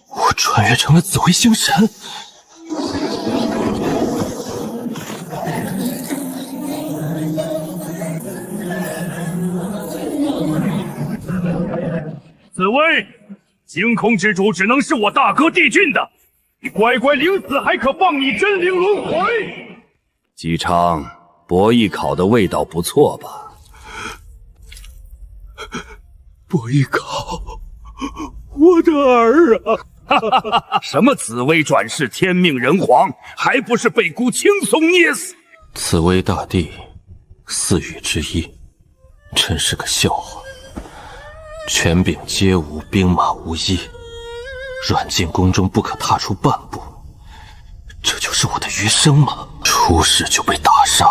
我穿越成了紫薇星神。紫薇，星空之主只能是我大哥帝俊的，你乖乖领死，还可放你真灵轮回。姬昌，博弈考的味道不错吧？博弈考，我的儿啊！什么紫薇转世天命人皇，还不是被孤轻松捏死？紫薇大帝，四羽之一，真是个笑话。权柄皆无，兵马无一，软禁宫中不可踏出半步，这就是我的余生吗？出世就被打杀，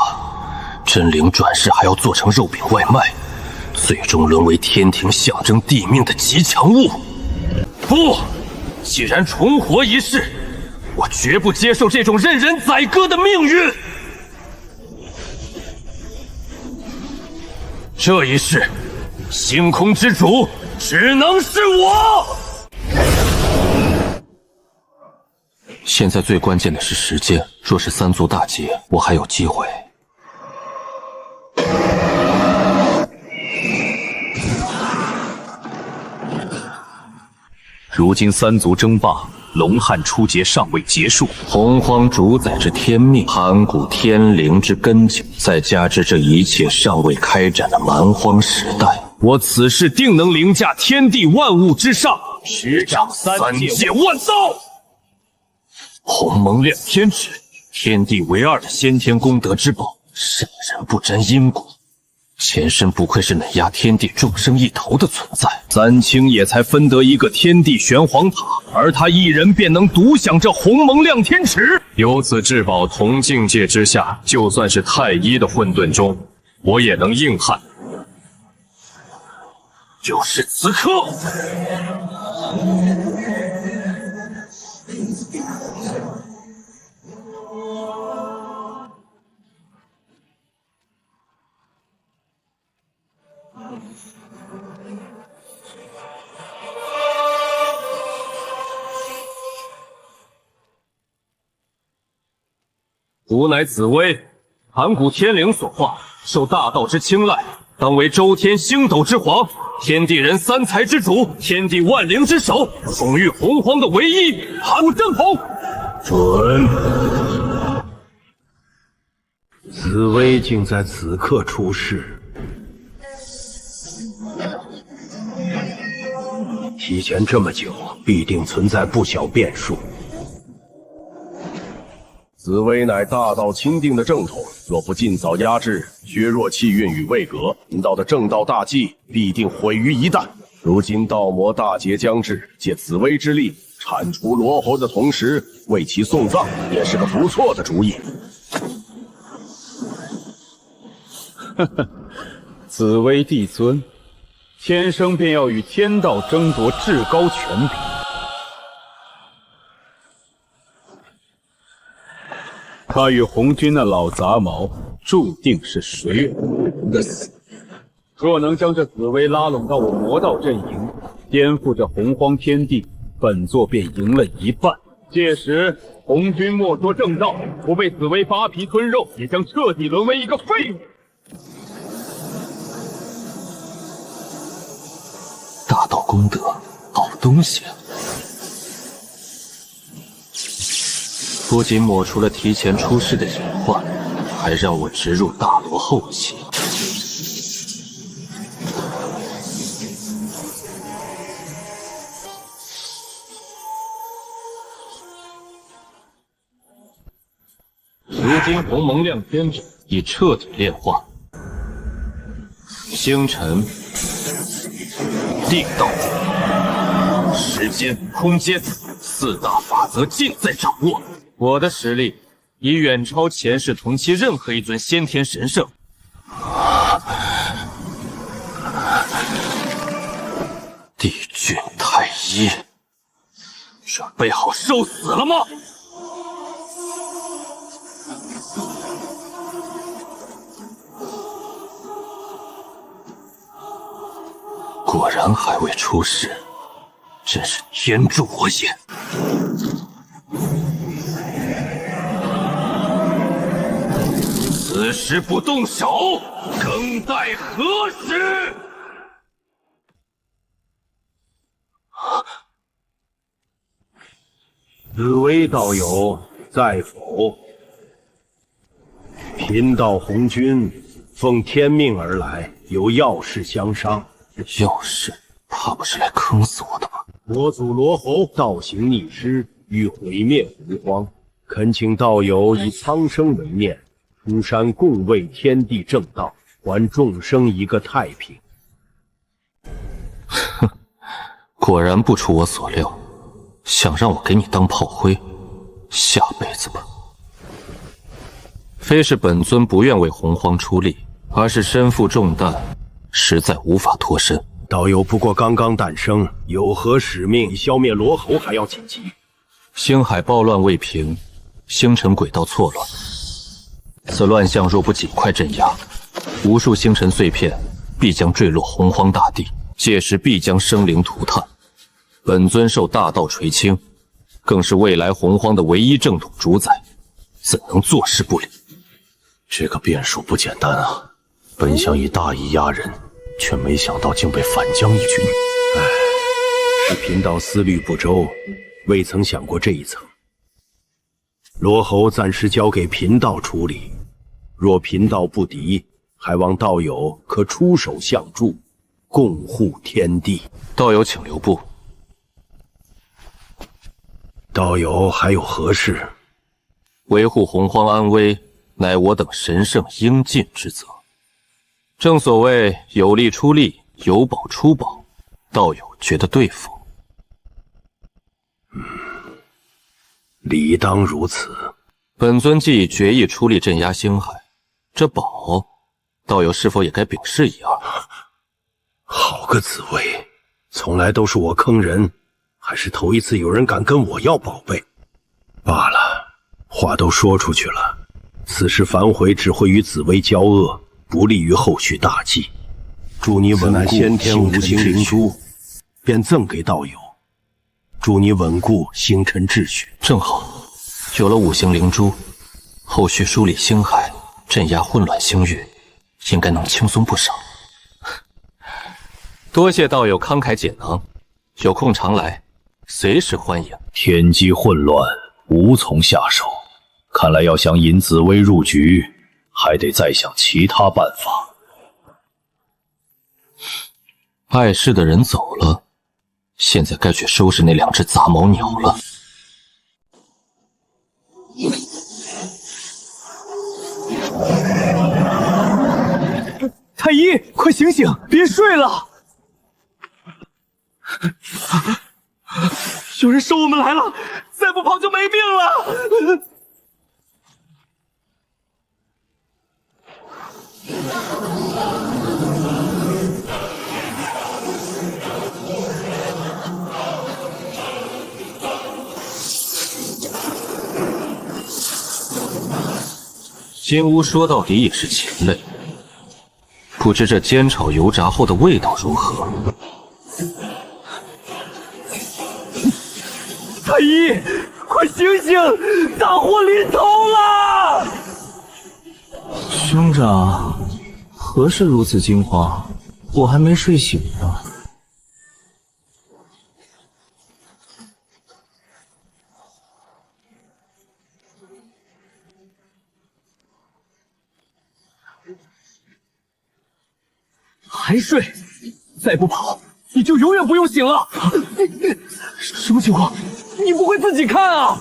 真灵转世还要做成肉饼外卖，最终沦为天庭象征帝命的极强物。不，既然重活一世，我绝不接受这种任人宰割的命运。这一世，星空之主只能是我。现在最关键的是时间，若是三族大捷，我还有机会。如今三族争霸，龙汉初劫尚未结束，洪荒主宰之天命，盘古天灵之根茎，再加之这一切尚未开展的蛮荒时代，我此世定能凌驾天地万物之上，执掌三界万道。鸿蒙亮天指，天地为二的先天功德之宝，圣人不沾因果，前身不愧是能压天地众生一头的存在。三清也才分得一个天地玄黄塔，而他一人便能独享这鸿蒙亮天尺。有此至宝同境界之下，就算是太一的混沌中，我也能硬汉。就是此刻。吾乃紫薇，盘古天灵所化，受大道之青睐，当为周天星斗之皇，天地人三才之主，天地万灵之首，统御洪荒的唯一盘古正统。准。紫薇竟在此刻出世，提前这么久，必定存在不小变数。紫薇乃大道钦定的正统，若不尽早压制，削弱气运与位格，引导的正道大计必定毁于一旦。如今道魔大劫将至，借紫薇之力铲除罗侯的同时，为其送葬，也是个不错的主意。呵呵，紫薇帝尊，天生便要与天道争夺至高权柄。他与红军那老杂毛注定是水火不容的死。若能将这紫薇拉拢到我魔道阵营，颠覆这洪荒天地，本座便赢了一半。届时，红军莫说正道，不被紫薇扒皮吞肉，也将彻底沦为一个废物。大道功德，好东西啊！不仅抹除了提前出世的隐患，还让我直入大罗后期。如今鸿蒙亮天指已彻底炼化，星辰、地道、时间、空间四大法则尽在掌握。我的实力已远超前世同期任何一尊先天神圣。帝俊太一，准备好受死了吗？果然还未出世，真是天助我也！此时不动手，更待何时？紫薇道友在否？贫道红军奉天命而来，有要事相商。要事，怕不是来坑死我的吧？我祖罗侯道行逆施，欲毁灭洪荒，恳请道友以苍生为念，出山共卫天地正道，还众生一个太平。哼，果然不出我所料，想让我给你当炮灰，下辈子吧。非是本尊不愿为洪荒出力，而是身负重担，实在无法脱身。道友不过刚刚诞生，有何使命比消灭罗侯还要紧急？星海暴乱未平，星辰轨道错乱，此乱象若不尽快镇压，无数星辰碎片必将坠落洪荒大地，届时必将生灵涂炭。本尊受大道垂青，更是未来洪荒的唯一正统主宰，怎能坐视不理？这个变数不简单啊！本想以大义压人，却没想到竟被反将一军。是贫道思虑不周，未曾想过这一层。罗侯暂时交给贫道处理，若贫道不敌，还望道友可出手相助，共护天地。道友请留步。道友还有何事？维护洪荒安危，乃我等神圣应尽之责。正所谓有力出力，有宝出宝，道友觉得对否？理当如此。本尊既已决意出力镇压星海，这宝，道友是否也该表示一二？好个紫薇，从来都是我坑人，还是头一次有人敢跟我要宝贝。罢了，话都说出去了，此事反悔只会与紫薇交恶，不利于后续大计。祝你稳固先天无形灵珠，便赠给道友。祝你稳固星辰秩序。正好，有了五行灵珠，后续梳理星海，镇压混乱星域，应该能轻松不少。多谢道友慷慨解囊，有空常来，随时欢迎。天机混乱，无从下手，看来要想引紫薇入局，还得再想其他办法。碍事的人走了，现在该去收拾那两只杂毛鸟了。太医，快醒醒，别睡了！有人收我们来了，再不跑就没命了！金乌说到底也是禽类，不知这煎炒油炸后的味道如何？太医，快醒醒！大祸临头了！兄长，何事如此惊慌？我还没睡醒呢。还睡？再不跑，你就永远不用醒了！什么情况？你不会自己看啊？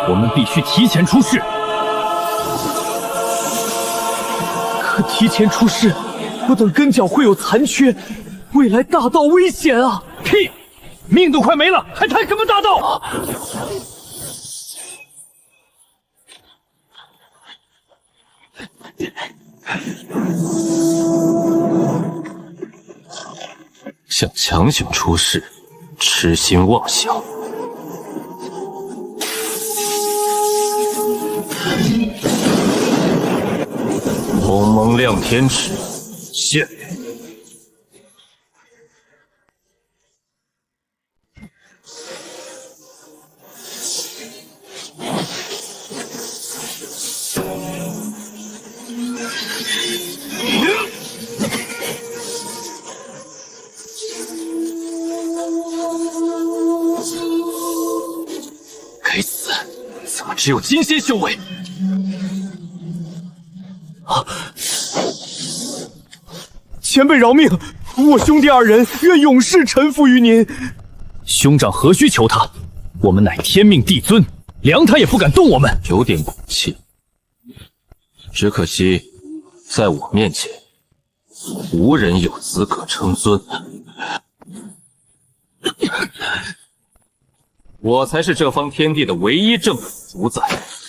我们必须提前出世。可提前出世，我等根脚会有残缺，未来大道危险啊！屁！命都快没了，还谈什么大道？想强行出世，痴心妄想。鸿蒙亮天尺，现。该死，怎么只有金仙修为？前辈饶命！我兄弟二人愿永世臣服于您。兄长何须求他？我们乃天命帝尊，量他也不敢动我们。有点骨气，只可惜在我面前，无人有资格称尊。我才是这方天地的唯一正统主宰，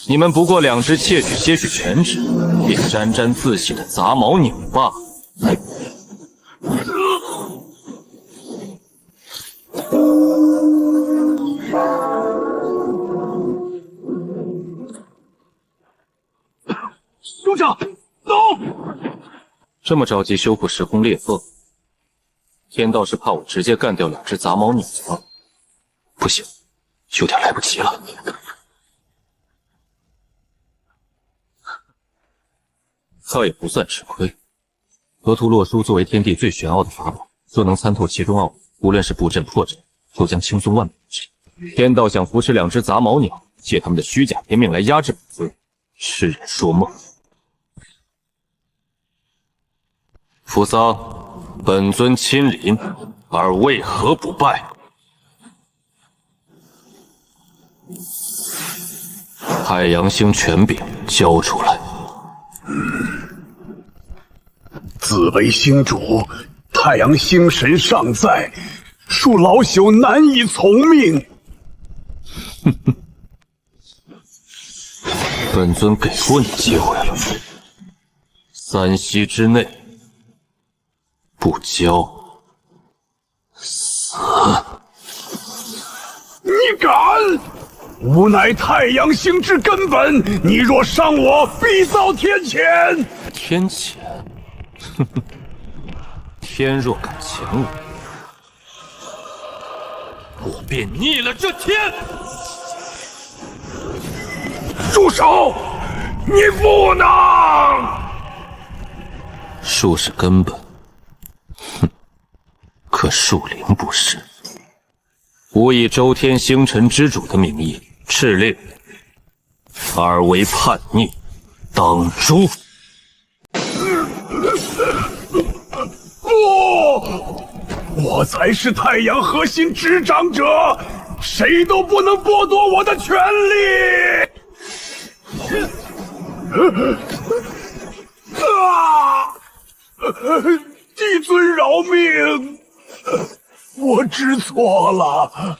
你们不过两只窃取些许权职，便沾沾自喜的杂毛鸟罢了。兄长，走！这么着急修复时空裂缝，天道是怕我直接干掉两只杂毛鸟吗？不行，有点来不及了。倒也不算吃亏。河图洛书作为天地最玄奥的法宝，若能参透其中奥秘，无论是布阵破阵，都将轻松万倍之。天道想扶持两只杂毛鸟，借他们的虚假天命来压制本尊，痴人说梦。扶桑，本尊亲临，而为何不拜？太阳星权柄交出来。自为星主，太阳星神尚在，恕老朽难以从命。本尊给过你机会了，3息之内不交，死！你敢！吾乃太阳星之根本，你若伤我，必遭天谴。天谴？哼哼，天若敢谴我便逆了这天！住手！你不能！树是根本，哼，可树灵不是。吾以周天星辰之主的名义敕令，二为叛逆，当诛。不！我才是太阳核心执掌者，谁都不能剥夺我的权利！帝尊饶命！我知错了。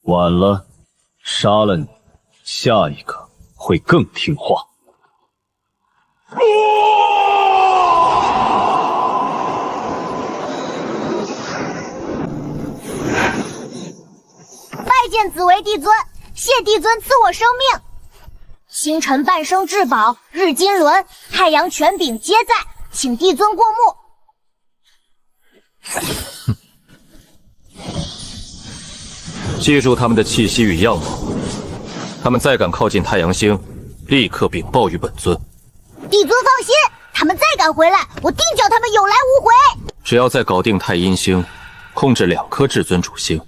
晚了，杀了你，下一个会更听话。拜见紫薇帝尊，谢帝尊赐我生命。星辰半生至宝，日金轮、太阳权柄皆在，请帝尊过目。记住他们的气息与样貌，他们再敢靠近太阳星，立刻禀报于本尊。帝尊放心，他们再敢回来，我定叫他们有来无回。只要再搞定太阴星，控制2颗至尊主星，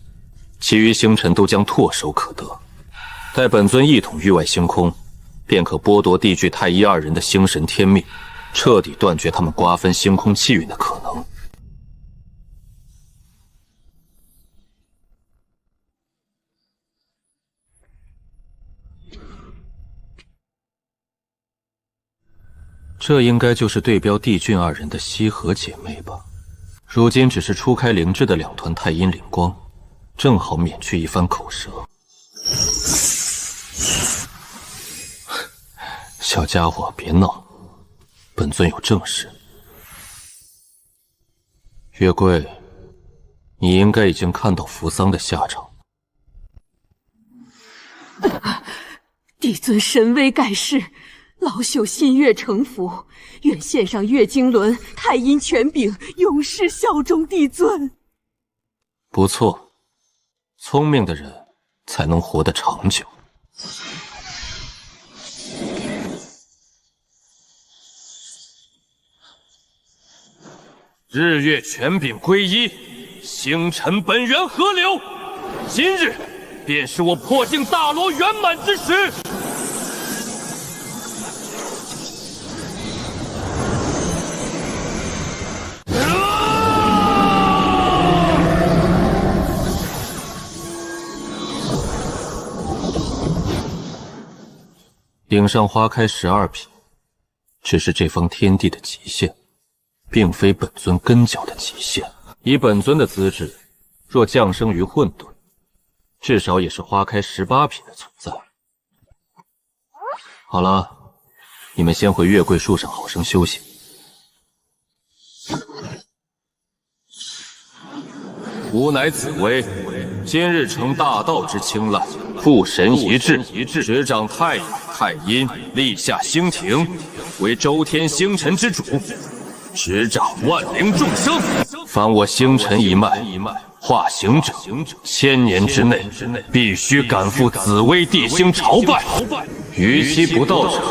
其余星辰都将唾手可得。待本尊一统域外星空，便可剥夺地巨太一2人的星神天命，彻底断绝他们瓜分星空气运的可能。这应该就是对标帝俊2人的西河姐妹吧？如今只是初开灵智的2团太阴灵光，正好免去一番口舌。小家伙，别闹，本尊有正事。月桂，你应该已经看到扶桑的下场。帝尊神威盖世，老朽心悦诚服，愿献上月经轮、太阴权柄，永世效忠帝尊。不错，聪明的人才能活得长久。日月权柄归一，星辰本源合流。今日便是我破境大罗圆满之时。顶上花开12品，只是这方天地的极限，并非本尊根脚的极限。以本尊的资质，若降生于混沌，至少也是花开18品的存在。好了，你们先回月桂树上好生休息。吾乃紫薇，今日承大道之青睐，父神遗志，执掌太阳、太阴，立下星庭，为周天星辰之主，执掌万灵众生。凡我星辰一脉化形者，1000年之内必须赶赴紫薇帝星朝拜，逾期不到者，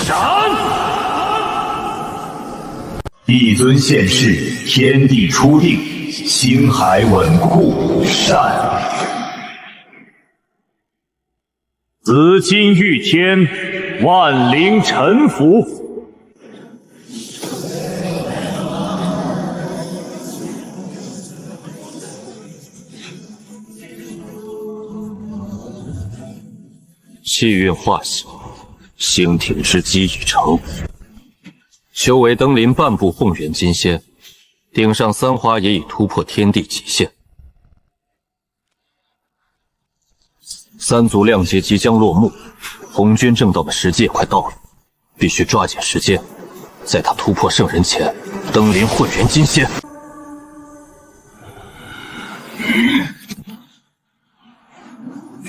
斩！帝尊现世，天地初定，星海稳固，善。紫金御天，万灵臣服。气运化形，星挺之机已成。修为登临半步凤元金仙，顶上3花也已突破天地极限。3族亮劫即将落幕，红军正道的时机也快到了，必须抓紧时间，在他突破圣人前登临混元金仙。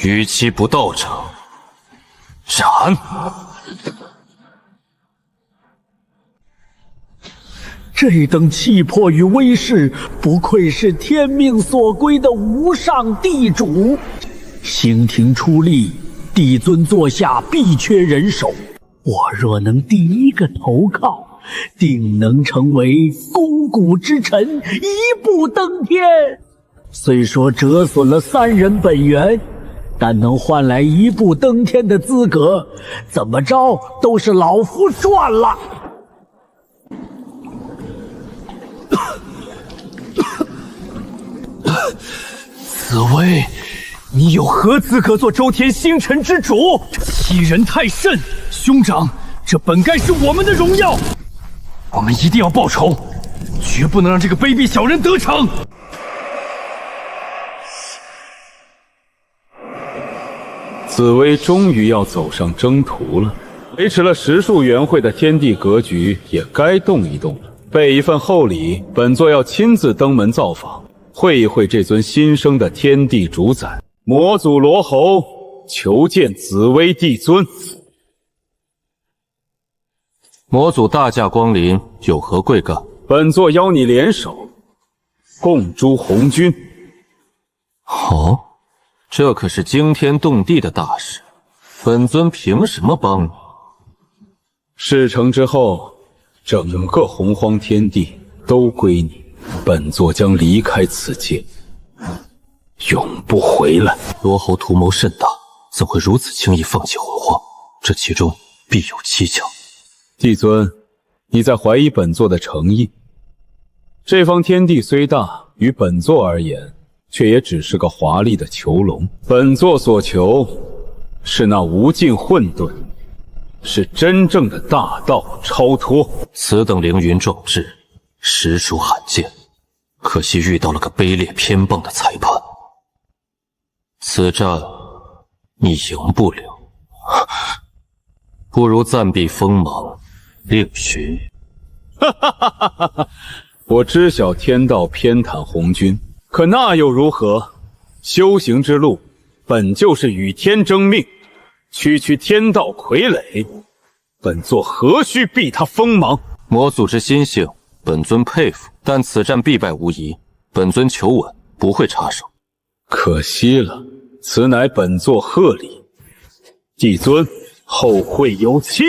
逾期不到者，斩！这等气魄与威势，不愧是天命所归的无上地主。星庭出力，帝尊座下必缺人手。我若能第一个投靠，定能成为肱骨之臣，一步登天。虽说折损了3人本源，但能换来一步登天的资格，怎么着都是老夫赚了。紫薇，你有何资格做周天星辰之主？欺人太甚！兄长，这本该是我们的荣耀，我们一定要报仇，绝不能让这个卑鄙小人得逞。紫薇终于要走上征途了，维持了10数元会的天地格局也该动一动了。备一份厚礼，本座要亲自登门造访，会一会这尊新生的天地主宰。魔祖罗侯求见紫薇帝尊。魔祖大驾光临，有何贵干？本座邀你联手，共诛红军。哦，这可是惊天动地的大事，本尊凭什么帮你？事成之后，整个洪荒天地都归你，本座将离开此界，永不回来。罗侯图谋甚大，怎会如此轻易放弃洪荒？这其中必有蹊跷。帝尊，你在怀疑本座的诚意？这方天地虽大，于本座而言，却也只是个华丽的囚笼。本座所求，是那无尽混沌，是真正的大道超脱。此等凌云壮志，实属罕见。可惜遇到了个卑劣偏帮的裁判，此战你赢不了，不如暂避锋芒，另寻。哈哈哈哈哈！我知晓天道偏袒红军，可那又如何？修行之路本就是与天争命，区区天道傀儡，本座何须避他锋芒？魔祖之心性，本尊佩服，但此战必败无疑。本尊求稳，不会插手。可惜了，此乃本座贺礼，帝尊后会有期。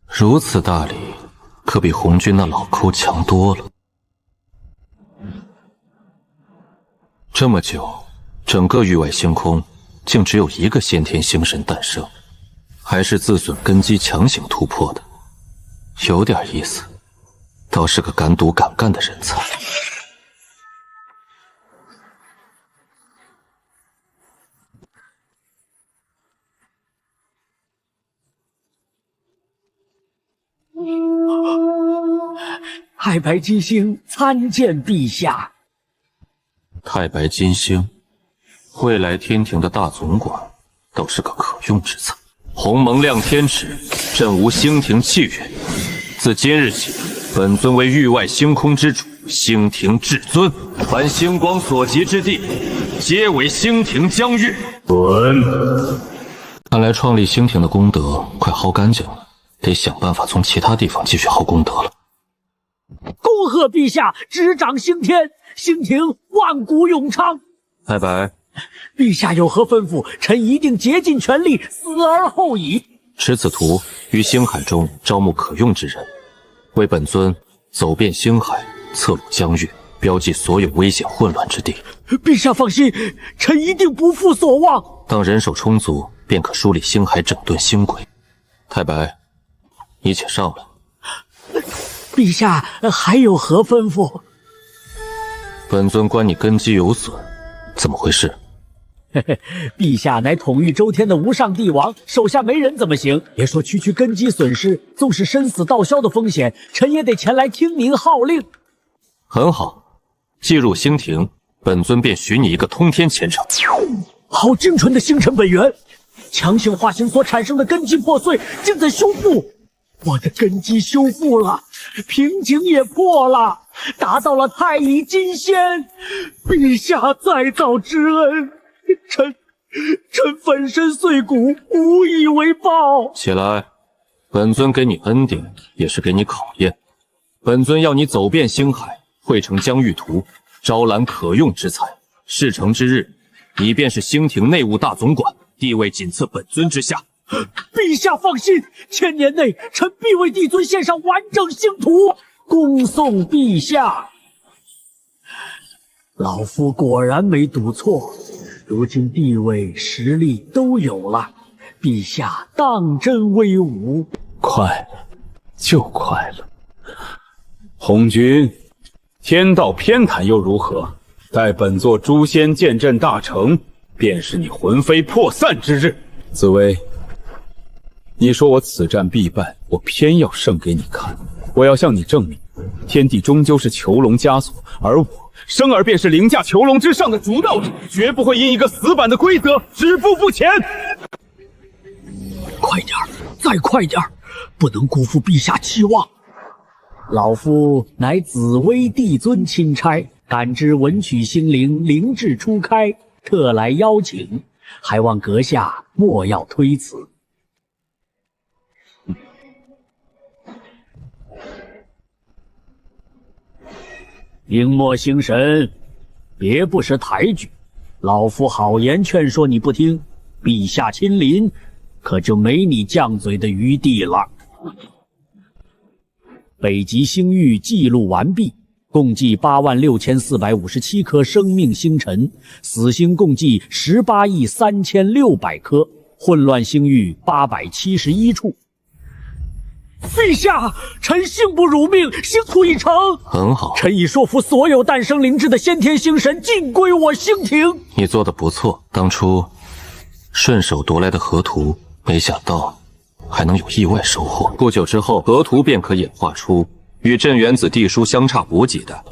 如此大礼，可比红军那老抠强多了。这么久，整个域外星空竟只有一个先天星神诞生，还是自损根基强行突破的，有点意思，倒是个敢赌敢干的人才。太白金星参见陛下。太白金星，未来天庭的大总管，倒是个可用之才。鸿蒙亮天旨，朕无星庭契约。自今日起，本尊为域外星空之主，星庭至尊。凡星光所及之地，皆为星庭疆域。看来创立星庭的功德快耗干净了，得想办法从其他地方继续耗功德了。恭贺陛下执掌星天，星庭万古永昌。太白，陛下有何吩咐，臣一定竭尽全力，死而后已。持此图，于星海中招募可用之人，为本尊走遍星海，侧录疆域，标记所有危险混乱之地。陛下放心，臣一定不负所望。当人手充足，便可梳理星海，整顿星轨。太白，你且上来。陛下还有何吩咐？本尊观你根基有损，怎么回事？嘿嘿，陛下乃统御周天的无上帝王，手下没人怎么行？别说区根基损失，纵使生死道消的风险，臣也得前来听您号令。很好，既入星庭，本尊便许你一个通天前程。好精纯的星辰本源，强行化形所产生的根基破碎，竟在修复。我的根基修复了，瓶颈也破了，达到了太乙金仙。陛下再造之恩，臣粉身碎骨，无以为报。起来，本尊给你恩典，也是给你考验。本尊要你走遍星海，绘成疆域图，招揽可用之才。事成之日，你便是星庭内务大总管，地位仅次本尊之下。陛下放心，1000年内臣必为帝尊献上完整星图，恭送陛下。老夫果然没赌错，如今地位实力都有了，陛下当真威武。快了，就快了。红军，天道偏袒又如何？待本座诛仙剑阵大成，便是你魂飞魄散之日。紫薇，你说我此战必败，我偏要胜给你看。我要向你证明，天地终究是囚笼枷锁，而我生而便是凌驾囚笼之上的主导者，绝不会因一个死板的规则止步不前。快点儿，再快点儿，不能辜负陛下期望。老夫乃紫薇帝尊钦差，感知文曲星灵灵智初开，特来邀请，还望阁下莫要推辞。荧墨星神，别不识抬举，老夫好言劝说你不听，陛下亲临，可就没你犟嘴的余地了。北极星域记录完毕，共计86457颗生命星辰，死星共计18亿3600颗，混乱星域871处。陛下，臣幸不辱命，星图已成。很好，臣已说服所有诞生灵智的先天星神，尽归我星庭。你做得不错，当初顺手夺来的河图，没想到还能有意外收获。不久之后，河图便可演化出与镇元子地书相差无几的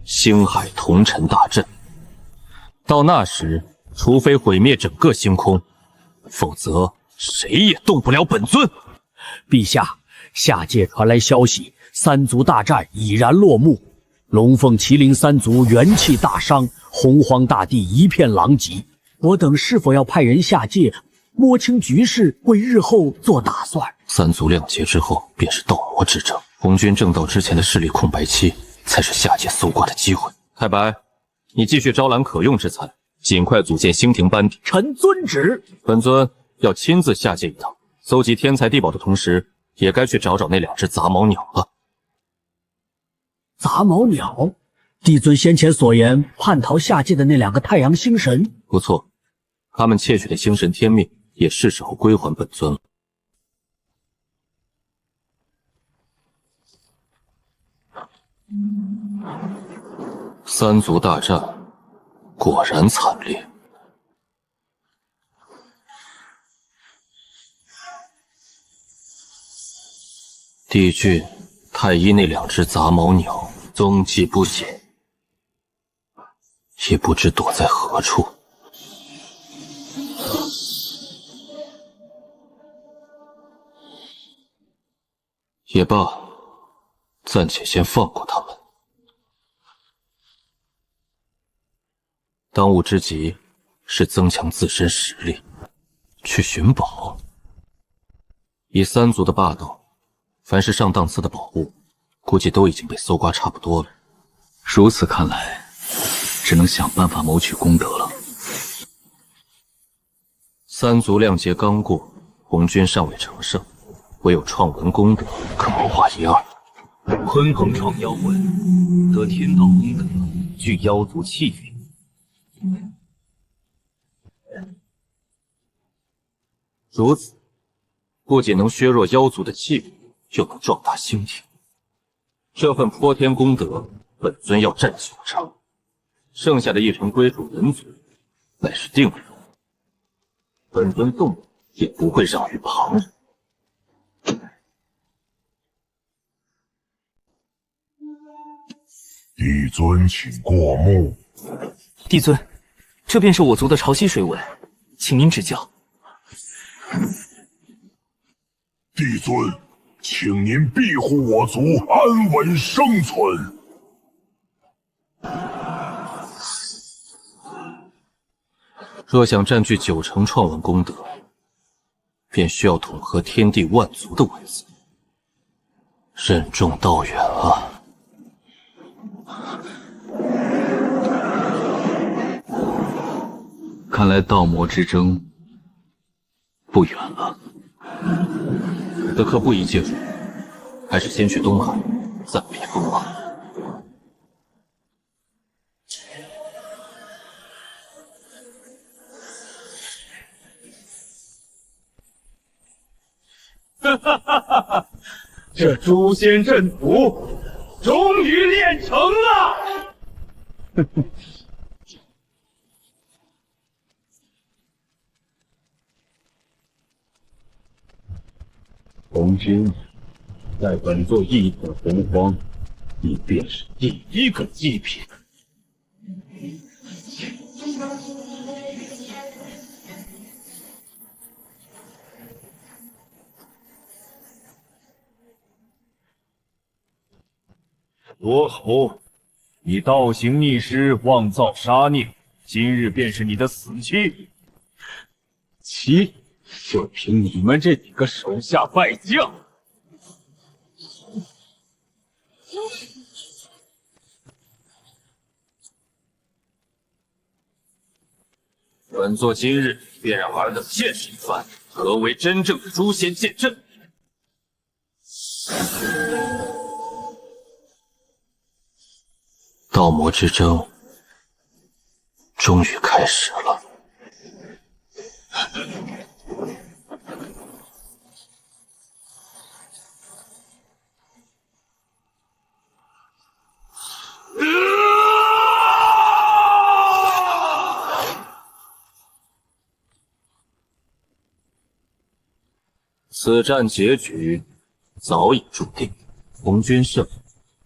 星海同尘大阵。到那时，除非毁灭整个星空，否则谁也动不了本尊。陛下，下界传来消息，三族大战已然落幕，龙凤麒麟三族元气大伤，洪荒大地一片狼藉。我等是否要派人下界，摸清局势，为日后做打算？三族亮劫之后，便是道魔之争。红军正道之前的势力空白期，才是下界搜刮的机会。太白，你继续招揽可用之才，尽快组建星庭班底。臣遵旨。本尊要亲自下界一趟，搜集天才地宝的同时，也该去找找那2只杂毛鸟了。杂毛鸟，帝尊先前所言叛逃下界的那2个太阳星神，不错，他们窃取的星神天命也是时候归还本尊了。三族大战果然惨烈。帝俊、太一那2只杂毛鸟踪迹不显，也不知躲在何处。也罢，暂且先放过他们。当务之急是增强自身实力，去寻宝。以三族的霸道，凡是上档次的宝物，估计都已经被搜刮差不多了。如此看来，只能想办法谋取功德了。三族亮劫刚过，红军尚未成圣，唯有创文功德可谋划一二。鲲鹏创妖文，得天道功德，具妖族气运。如此，不仅能削弱妖族的气运，又能壮大星体。这份泼天功德，本尊要占9成，剩下的1成归属人族，乃是定数。本尊动武也不会让于旁人。帝尊，请过目。帝尊，这便是我族的潮汐水纹，请您指教。帝尊，请您庇护我族安稳生存。若想占据9成创文功德，便需要统合天地万族的文字，任重道远啊！看来道魔之争不远了。德克不宜介入，还是先去东海暂避锋芒。哈哈哈哈！这诛仙阵符终于练成了。红军，在本座一统洪荒，你便是第1个祭品。罗侯，你倒行逆施，妄造杀孽，今日便是你的死期。妻，就凭你们这几个手下败将！本座今日便让尔等见识一番，何为真正的诛仙剑阵。道魔之争终于开始了。此战结局早已注定，红军胜，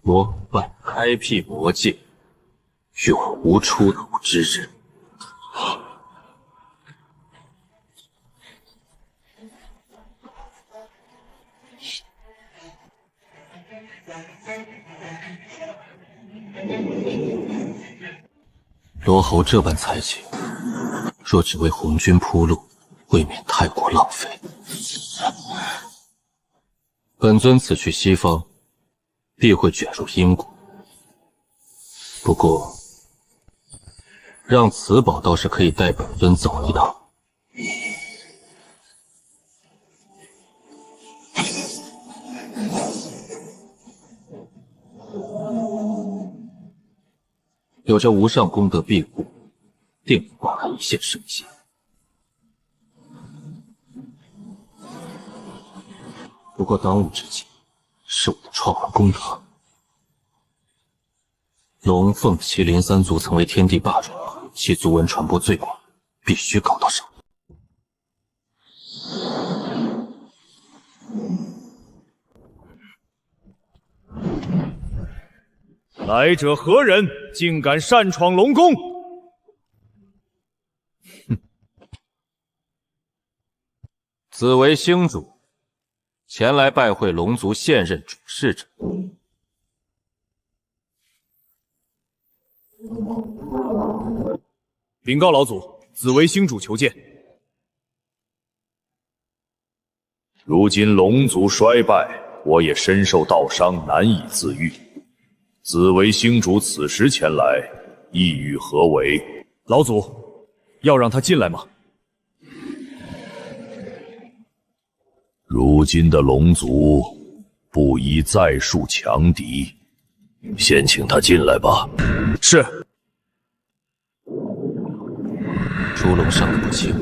魔败，开辟魔界，永无出头之日。罗侯这般才情，若只为红军铺路，未免太过浪费。本尊此去西方，必会卷入因果。不过，让此宝倒是可以带本尊走一趟。有着无上功德庇护，定能挂开一线生机。不过当务之急是我的创文功德。龙凤麒麟三族曾为天地霸主，其族文传播最广，必须搞到手。来者何人？竟敢擅闯龙宫！子为星主，前来拜会龙族现任主事者。禀告老祖，子为星主求见。如今龙族衰败，我也身受道伤，难以自愈。子为星主此时前来，意欲何为？老祖，要让他进来吗？如今的龙族不宜再树强敌，先请他进来吧。是。朱龙伤得不轻，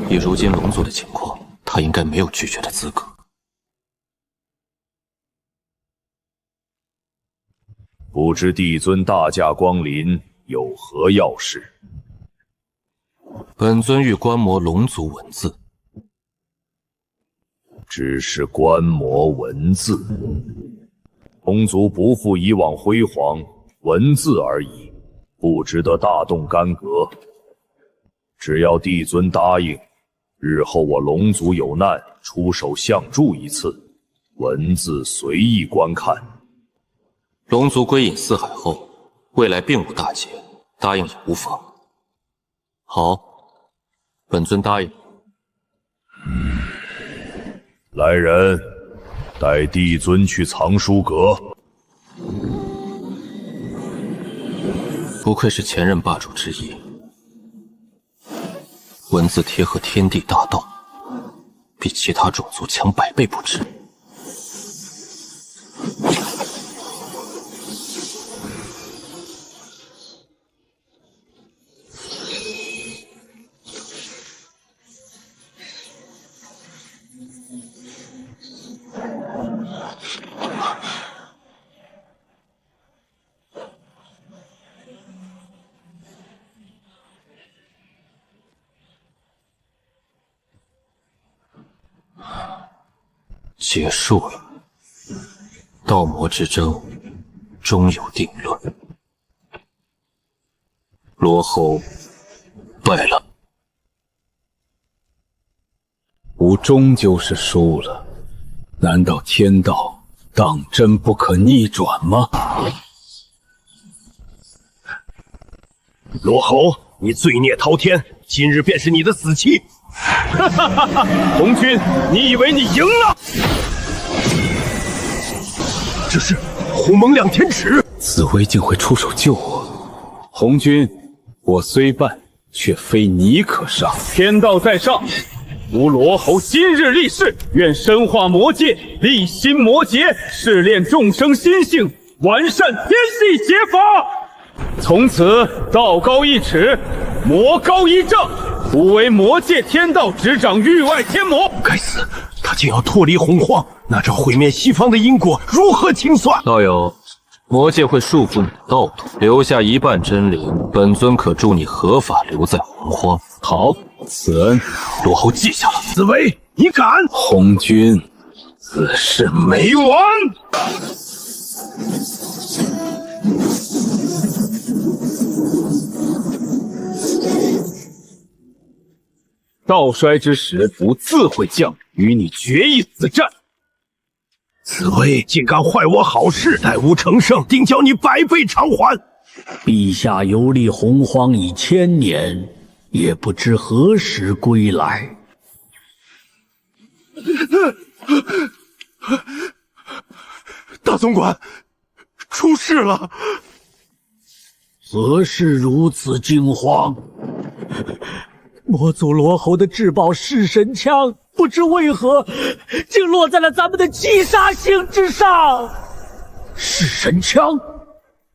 以如今龙族的情况，他应该没有拒绝的资格。不知帝尊大驾光临，有何要事？本尊欲观摩龙族文字。只是观摩文字，龙族不复以往辉煌，文字而已，不值得大动干戈。只要帝尊答应，日后我龙族有难，出手相助一次，文字随意观看。龙族归隐四海后，未来并无大劫，答应也无妨。好，本尊答应。来人，带帝尊去藏书阁。不愧是前任霸主之一，文字贴合天地大道，比其他种族强100倍不止。结束了，道魔之争终有定论。罗侯败了，吾终究是输了。难道天道当真不可逆转吗？罗侯，你罪孽滔天，今日便是你的死期！哈哈哈哈！红军，你以为你赢了？这是鸿蒙两天尺，紫薇竟会出手救我。红军，我虽败，却非你可杀。天道在上，吾罗侯今日立誓，愿深化魔界，立心魔劫，试炼众生心性，完善天地劫法。从此道高一尺，魔高一丈。吾为魔界天道执掌域外天魔。该死，他竟要脱离洪荒，那这毁灭西方的因果如何清算？道友，魔界会束缚你的道途，留下一半真灵，本尊可助你合法留在洪荒。好，此恩罗侯记下了。紫薇，你敢？红军，此事没完！道衰之时，吾自会降临，与你决一死战。紫薇竟敢坏我好事，待吾成圣，定叫你100倍偿还！陛下游历洪荒已1000年，也不知何时归来。大总管，出事了！何事如此惊慌？魔族罗侯的至宝弑神枪，不知为何竟落在了咱们的七杀星之上。弑神枪，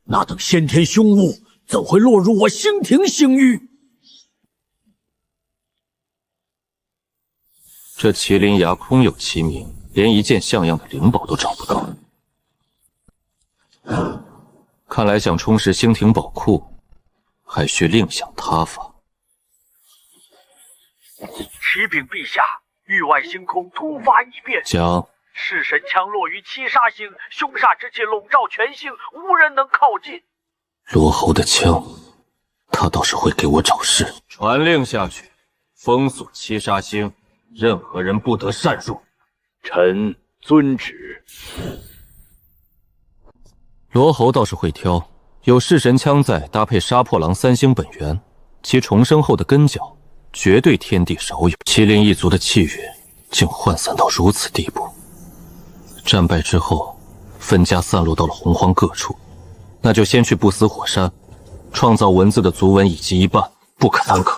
那等先天凶物怎会落入我星庭星域？这麒麟崖空有其名，连一件像样的灵宝都找不到。看来想充实星庭宝库，还需另想他法。启禀陛下，域外星空突发异变，讲。弑神枪落于七杀星，凶煞之气笼罩全星，无人能靠近。罗侯的枪，他倒是会给我找事。传令下去，封锁七杀星，任何人不得擅入。臣遵旨。罗侯倒是会挑，有弑神枪在，搭配杀破狼3星本源，其重生后的根脚，绝对天地少有。麒麟一族的气运竟涣散到如此地步。战败之后，分家散落到了洪荒各处，那就先去不死火山，创造文字的族文已及一半，不可耽搁。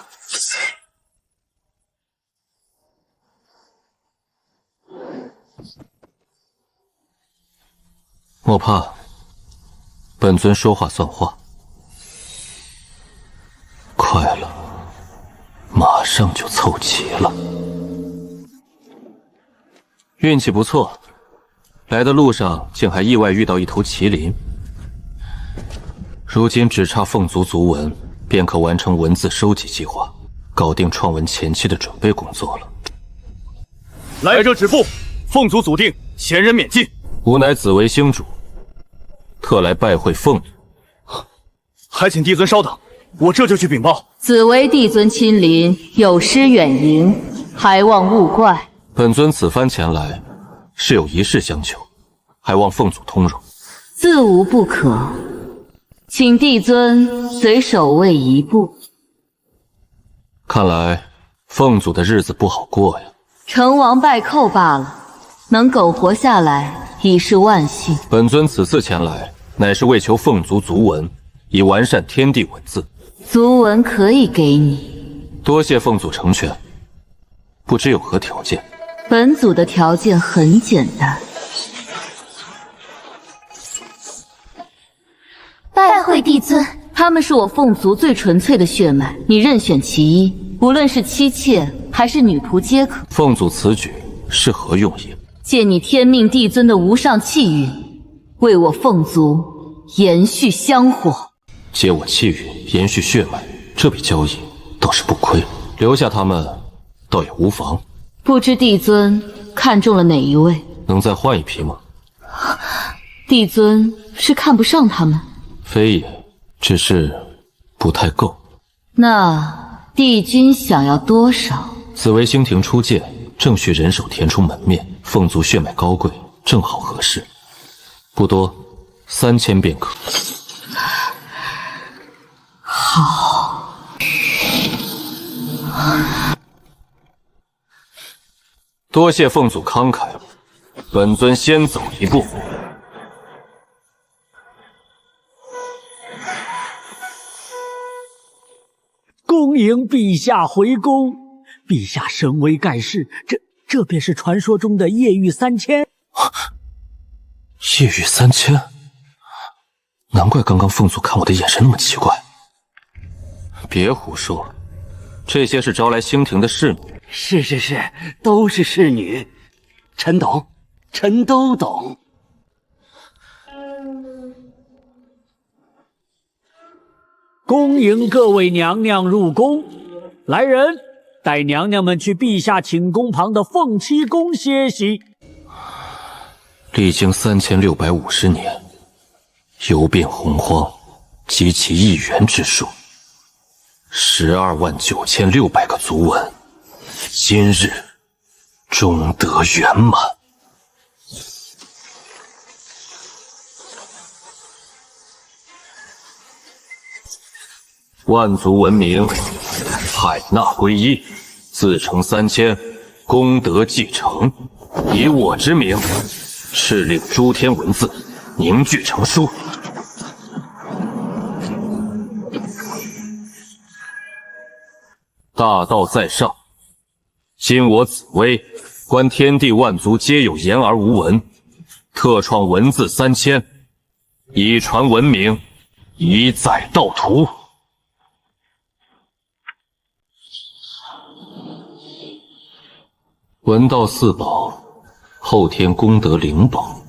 莫怕，本尊说话算话。快了，马上就凑齐了。运气不错。来的路上竟还意外遇到一头麒麟，如今只差凤族族文，便可完成文字收集计划，搞定创文前期的准备工作了。来者止步！凤族祖定，前人免进。吾乃紫薇星主，特来拜会凤族。还请帝尊稍等，我这就去禀报。紫薇帝尊亲临，有失远迎，还望勿怪。本尊此番前来，是有一事相求，还望凤祖通融。自无不可，请帝尊随守卫一步。看来凤祖的日子不好过呀。成王败寇罢了，能苟活下来已是万幸。本尊此次前来，乃是为求凤族族文，以完善天地文字。族文可以给你，多谢凤祖成全。不知有何条件？本祖的条件很简单。拜会帝尊，他们是我凤族最纯粹的血脉，你任选其一，无论是妻妾还是女仆皆可。凤祖此举是何用意？借你天命帝尊的无上气运，为我凤族延续香火。借我气运，延续血脉，这笔交易倒是不亏。留下他们，倒也无妨。不知帝尊看中了哪一位？能再换一批吗？帝尊是看不上他们？非也，只是不太够。那帝君想要多少？紫薇星庭初建，正需人手填充门面，凤族血脉高贵，正好合适。不多，3000便可。好。多谢凤祖慷慨，本尊先走一步。恭迎陛下回宫。陛下神威盖世，这便是传说中的夜狱3000。夜狱3000，难怪刚刚凤祖看我的眼神那么奇怪。别胡说，这些是招来星庭的侍女。是，都是侍女，臣懂，臣都懂。恭迎各位娘娘入宫。来人，带娘娘们去陛下寝宫旁的凤栖宫歇息。历经3650年，游遍洪荒，集其1元之数，129600个族文，今日终得圆满。万族闻名，海纳归一，自成3000，功德继承。以我之名，敕令诸天文字凝聚成书。大道在上，今我紫薇观天地万族皆有言而无闻，特创文字3000，以传文明，以载道途。文道四宝，后天功德灵宝，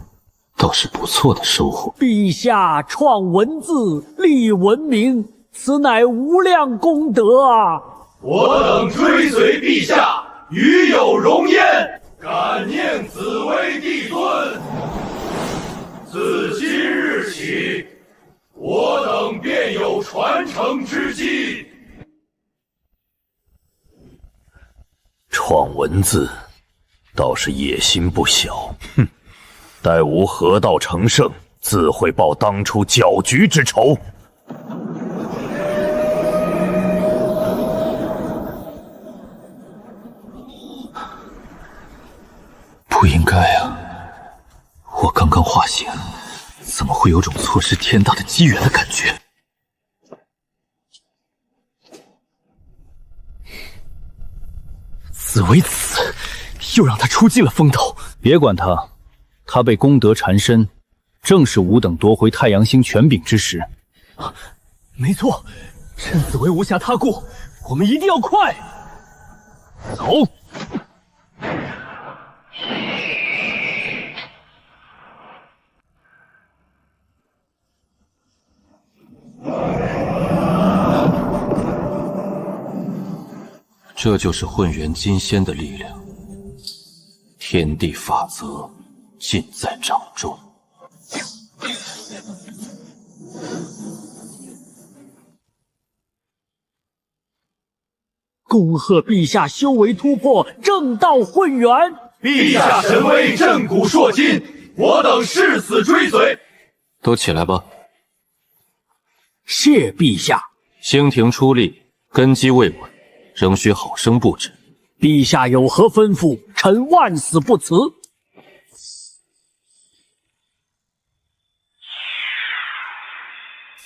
倒是不错的收获。陛下创文字，立文明，此乃无量功德啊！我等追随陛下，与有荣焉。感念紫薇帝尊。自今日起，我等便有传承之机。创文字倒是野心不小，哼！待吾合道成圣，自会报当初搅局之仇。不应该啊！我刚刚化形，怎么会有种错失天大的机缘的感觉？紫薇子又让他出尽了风头。别管他，他被功德缠身，正是吾等夺回太阳星权柄之时。没错，趁紫薇无暇他顾，我们一定要快走。这就是混元金仙的力量，天地法则尽在掌中。恭贺陛下修为突破，正道混元。陛下神威，震古烁今，我等誓死追随。都起来吧。谢陛下。星庭出力，根基未稳，仍需好生布置。陛下有何吩咐，臣万死不辞。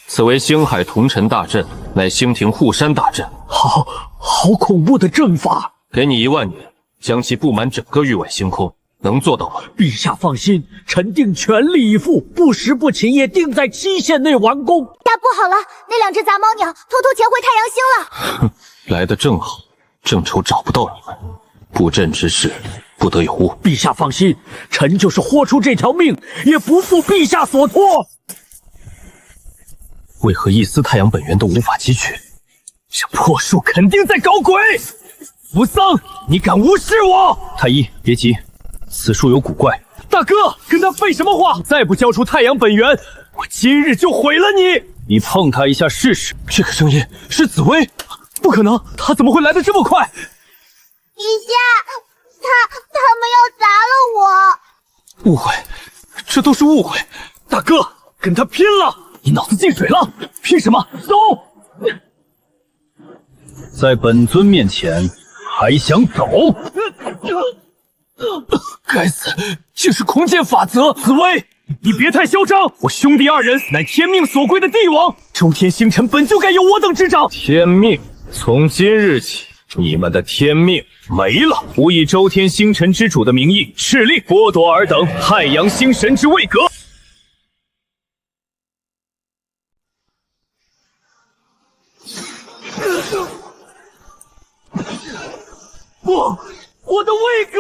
此为星海同尘大阵，乃星庭护山大阵。好恐怖的阵法！给你1万年，将其布满整个域外星空，能做到吗？陛下放心，臣定全力以赴，不时不勤，也定在期限内完工。大不好了，那2只杂毛鸟偷偷潜回太阳星了。哼，来得正好，正愁找不到你们。布阵之事，不得有误。陛下放心，臣就是豁出这条命，也不负陛下所托。为何一丝太阳本源都无法汲取？这破树肯定在搞鬼！扶桑，你敢无视我？太医，别急，此树有古怪。大哥，跟他废什么话？再不交出太阳本源，我今日就毁了你！你碰他一下试试。这个声音是紫薇，不可能，他怎么会来得这么快？陛下，他们要砸了我！误会，这都是误会。大哥，跟他拼了！你脑子进水了？拼什么？走！在本尊面前还想走？该死，竟是空间法则！紫薇，你别太嚣张！我兄弟2人乃天命所归的帝王，周天星辰本就该由我等执掌。天命，从今日起，你们的天命没了！吾以周天星辰之主的名义，敕令剥夺尔等太阳星神之位格。不，我的位格！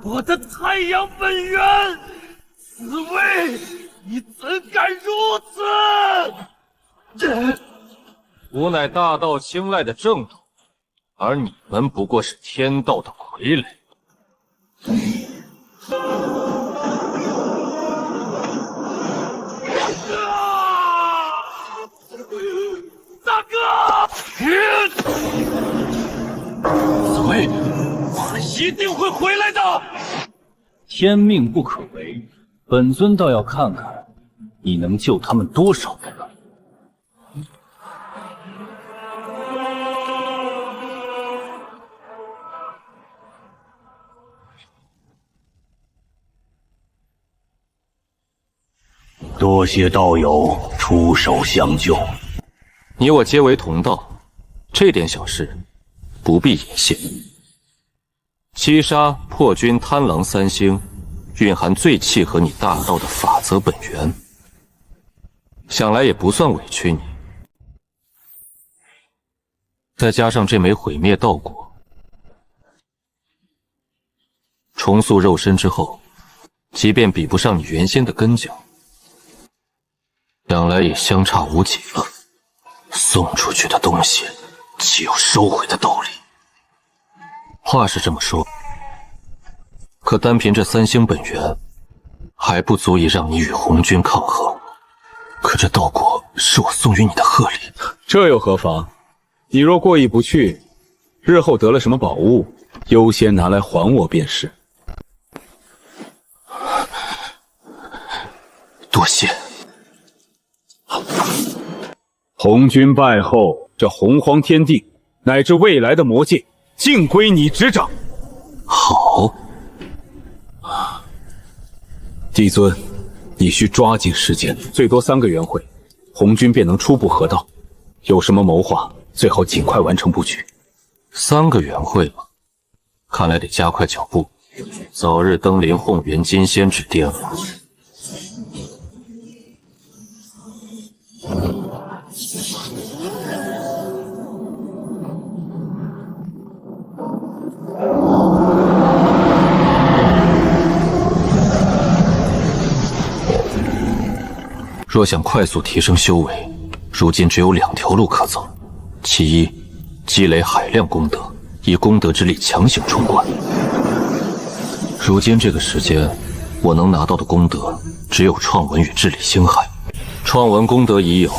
我的太阳本源！紫薇，你怎敢如此？吾乃大道青睐的正统，而你们不过是天道的傀儡。大哥！紫薇，我们一定会回来的。天命不可违，本尊倒要看看你能救他们多少人？多谢道友出手相救。你我皆为同道，这点小事不必言谢。七杀、破军、贪狼三星，蕴含最契合你大道的法则本源，想来也不算委屈你。再加上这枚毁灭道果，重塑肉身之后，即便比不上你原先的根脚，想来也相差无几了。送出去的东西，岂有收回的道理？话是这么说，可单凭这三星本源，还不足以让你与红军抗衡。可这道果是我送予你的贺礼，这又何妨？你若过意不去，日后得了什么宝物，优先拿来还我便是。多谢。红军败后，这洪荒天地乃至未来的魔界，尽归你执掌。好，帝尊，你需抓紧时间，最多3个元会，红军便能初步合道。有什么谋划，最好尽快完成布局。3个元会吗？看来得加快脚步，早日登临凤元金仙之巅了。若想快速提升修为，如今只有2条路可走。其一，积累海量功德，以功德之力强行冲关。如今这个时间，我能拿到的功德只有创文与治理星海。创文功德已有，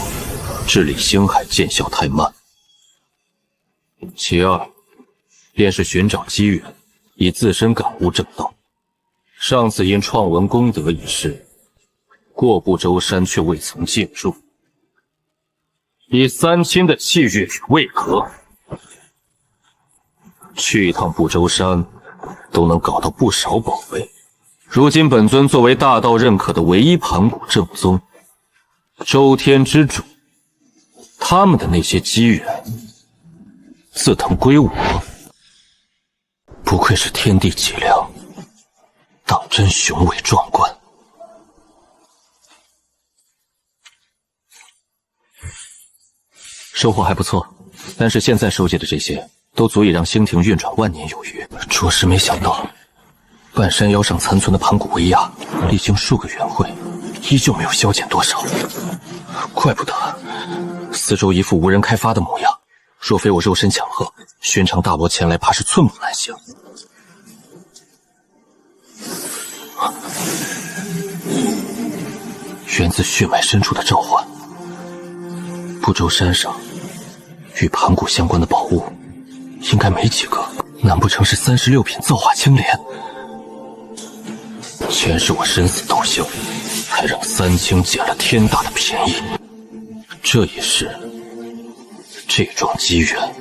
治理星海见效太慢。其二，便是寻找机缘，以自身感悟正道。上次因创文功德一事，过不周山却未曾进入，以三清的气运与位格，去一趟不周山都能搞到不少宝贝。如今本尊作为大道认可的唯一盘古正宗，周天之主，他们的那些机缘自当归我。不愧是天地脊梁，当真雄伟壮观。收获还不错，但是现在收集的这些都足以让星庭运转万年有余。着实没想到，半山腰上残存的盘古威压，历经数个元会，依旧没有消减多少。怪不得四周一副无人开发的模样，若非我肉身强横，寻常大罗前来怕是寸步难行。源自血脉深处的召唤。不周山上与盘古相关的宝物应该没几个，难不成是36品造化青莲？全是我生死斗秀，还让三清捡了天大的便宜。这一世，这桩机缘，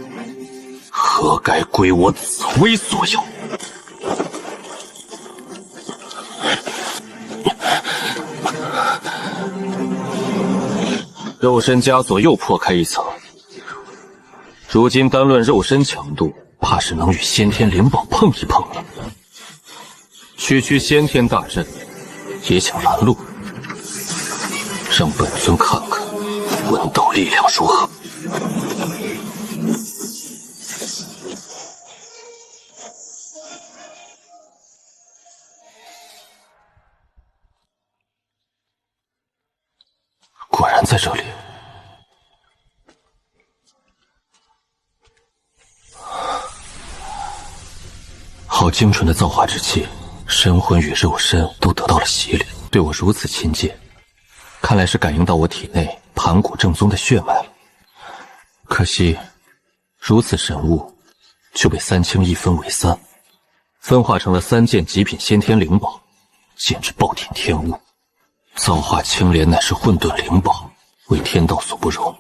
何该归我紫薇所有？肉身枷锁又破开一层，如今单论肉身强度，怕是能与先天灵宝碰一碰了。区先天大阵，也请拦路，让本尊看看文斗力量如何。果然在这里。好精纯的造化之气，神魂与肉身都得到了洗礼，对我如此亲近，看来是感应到我体内盘古正宗的血脉了。可惜，如此神物，就被三清一分为3，分化成了3件极品先天灵宝，简直暴殄天物。造化青莲乃是混沌灵宝，为天道所不容。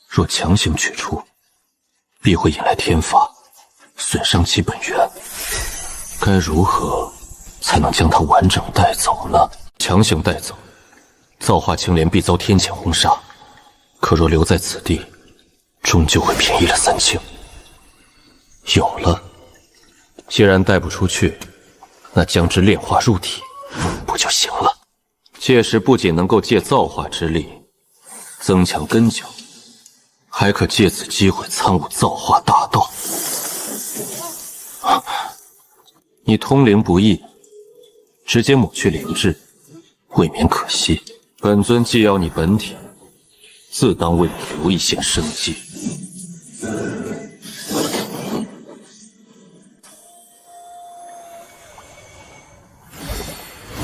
若强行取出，必会引来天罚，损伤其本源。该如何才能将它完整带走呢？强行带走，造化青莲必遭天谴轰杀；可若留在此地，终究会便宜了三清。有了，既然带不出去，那将之炼化入体，不就行了？届时不仅能够借造化之力增强根脚，还可借此机会参悟造化大道。你通灵不易，直接抹去灵智，未免可惜。本尊既要你本体，自当为你留一线生机。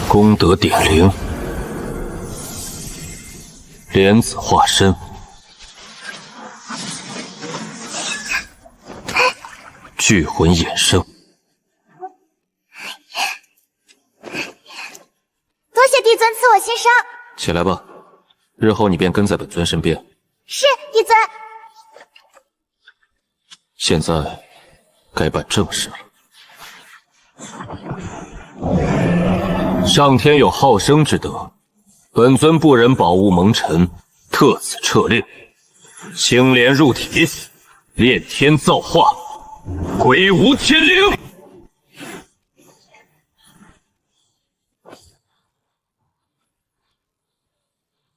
功德点灵，莲子化身，聚魂衍生。多谢帝尊赐我新伤。起来吧，日后你便跟在本尊身边。是，帝尊。现在该办正事了。上天有好生之德，本尊不忍宝物蒙尘，特此敕令：青莲入体，炼天造化，鬼无天灵。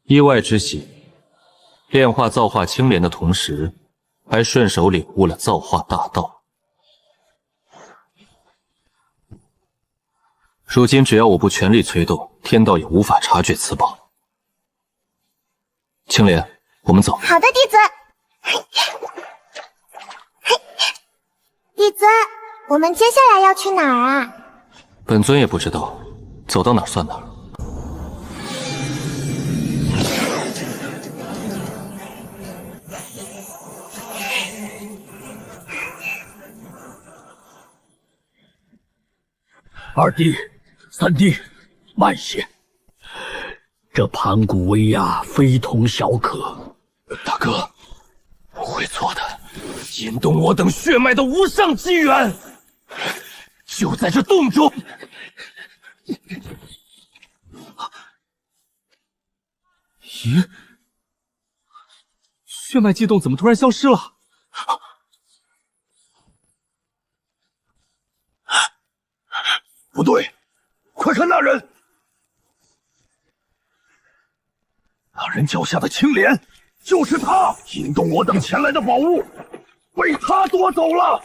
意外之喜，炼化造化青莲的同时，还顺手领悟了造化大道。如今只要我不全力催动，天道也无法察觉此宝。青莲，我们走。好的，帝尊。帝尊，我们接下来要去哪儿啊？本尊也不知道，走到哪儿算哪儿。二弟。三弟，慢些！这盘古威压非同小可。大哥，不会错的。引动我等血脉的无上机缘，就在这洞中。咦，血脉悸动怎么突然消失了？不对！快看那人！那人脚下的青莲，就是他引动我等前来的宝物，被他夺走了。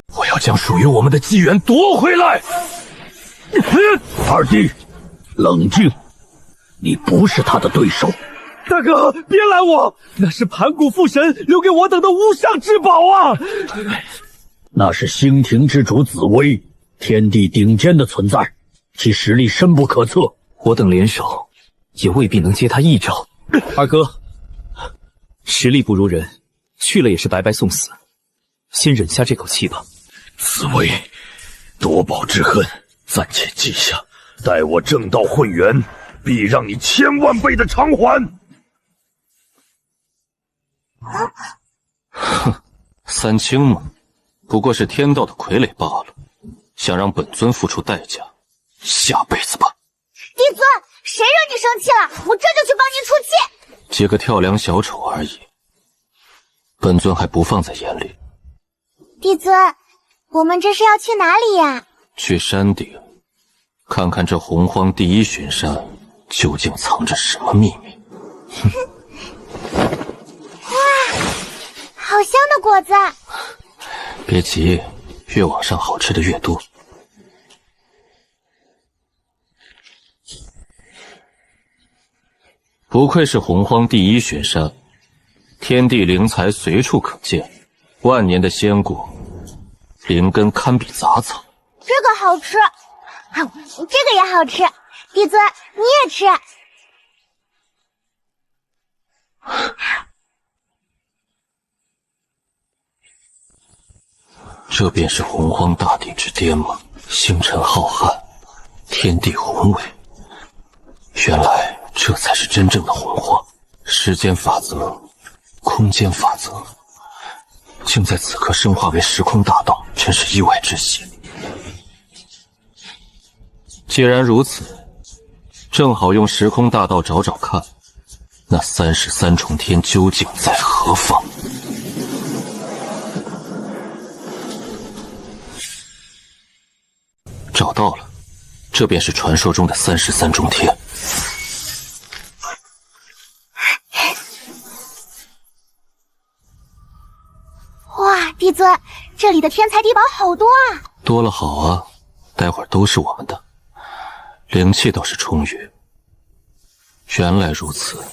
我要将属于我们的机缘夺回来！二弟，冷静，你不是他的对手。大哥，别拦我！那是盘古父神留给我等的无上至宝啊！那是星庭之主紫薇。天地顶尖的存在，其实力深不可测。我等联手，也未必能接他一招。二哥，实力不如人，去了也是白白送死。先忍下这口气吧。紫薇，夺宝之恨暂且记下，待我正道混元，必让你千万倍的偿还。哼，三清嘛，不过是天道的傀儡罢了。想让本尊付出代价，下辈子吧。帝尊，谁惹你生气了？我这就去帮您出气。几个跳梁小丑而已，本尊还不放在眼里。帝尊，我们这是要去哪里呀？去山顶，看看这洪荒第一巡山究竟藏着什么秘密。哇，好香的果子！别急，越往上好吃的越多。不愧是洪荒第一巡山，天地灵材随处可见，万年的仙果，灵根堪比杂草。这个好吃，这个也好吃。帝尊，你也吃。这便是洪荒大地之巅吗？星辰浩瀚，天地宏伟，原来这才是真正的洪荒，时间法则、空间法则，竟在此刻升华为时空大道，真是意外之喜。既然如此，正好用时空大道找找看，那33重天究竟在何方？找到了，这便是传说中的33重天。哇，帝尊，这里的天才地宝好多啊！多了好啊，待会儿都是我们的。灵气倒是充裕。原来如此，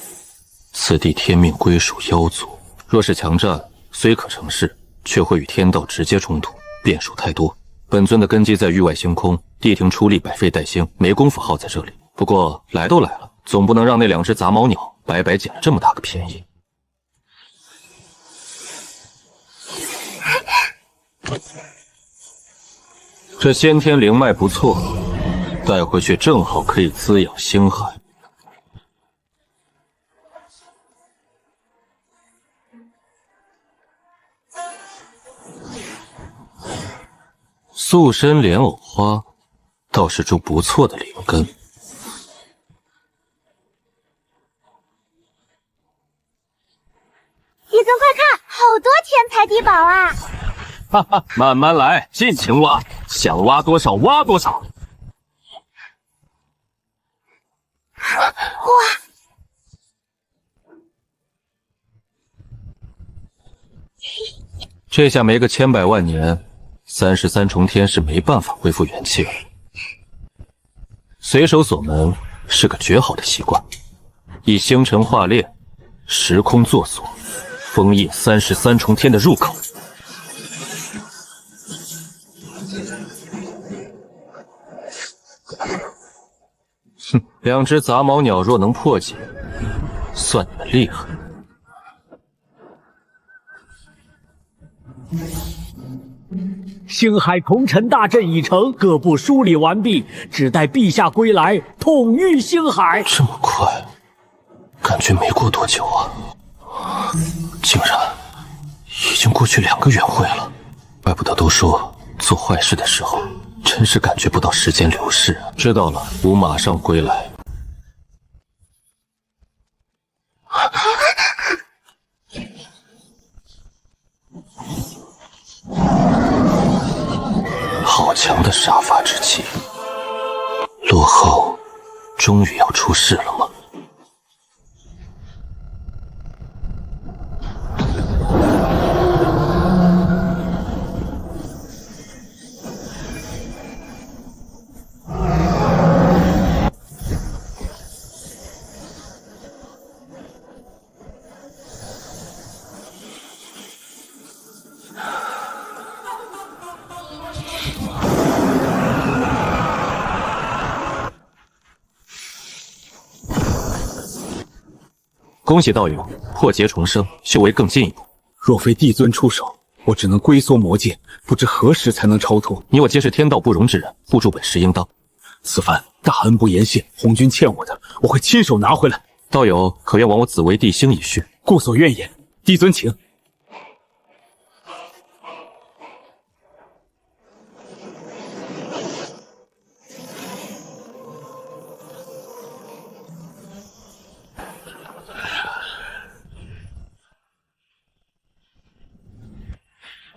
此地天命归属妖族，若是强战，虽可成事，却会与天道直接冲突，变数太多。本尊的根基在域外星空，地庭出力，百废待兴，没工夫耗在这里。不过来都来了，总不能让那2只杂毛鸟白白捡了这么大个便宜。这先天灵脉不错，带回去正好可以滋养星海。素身莲藕花倒是株不错的灵根。帝尊快看，好多天才地宝啊！哈哈，慢慢来，尽情挖，想挖多少挖多少。哇！这下没个千百万年，33重天是没办法恢复元气了。随手锁门是个绝好的习惯，以星辰化炼，时空作锁，封印33重天的入口。哼，2只杂毛鸟若能破解，算你们厉害。星海同尘大阵已成，各部梳理完毕，只待陛下归来，统御星海。这么快，感觉没过多久啊，竟然已经过去2个元会了。怪不得都说做坏事的时候，真是感觉不到时间流逝啊。知道了，吾马上归来。好强的杀伐之气！落后，终于要出事了吗？恭喜道友破劫重生，修为更进一步。若非帝尊出手，我只能龟缩魔界，不知何时才能超脱。你我皆是天道不容之人，互助本是应当。此番大恩不言谢，红军欠我的，我会亲手拿回来。道友可愿往我紫薇帝星一叙？故所愿言，帝尊请。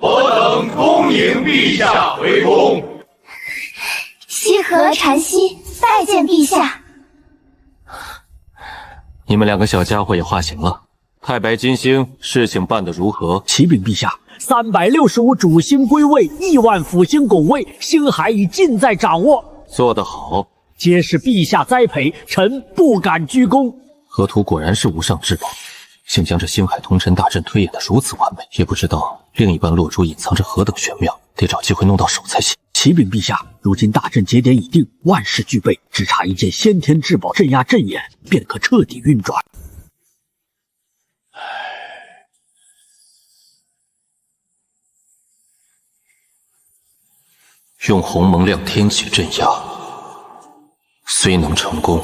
我等恭迎陛下回宫。西河禅溪拜见陛下。你们2个小家伙也化形了。太白金星事情办得如何？启禀陛下，365主星归位，1万辅星拱卫，星海已尽在掌握。做得好，皆是陛下栽培，臣不敢居功。河图果然是无上至宝，竟将这星海同尘大阵推演得如此完美，也不知道另一半落珠隐藏着何等玄妙，得找机会弄到手才行。启禀陛下，如今大阵节点已定，万事俱备，只差一件先天至宝镇压阵眼，便可彻底运转。用鸿蒙亮天戟镇压，虽能成功，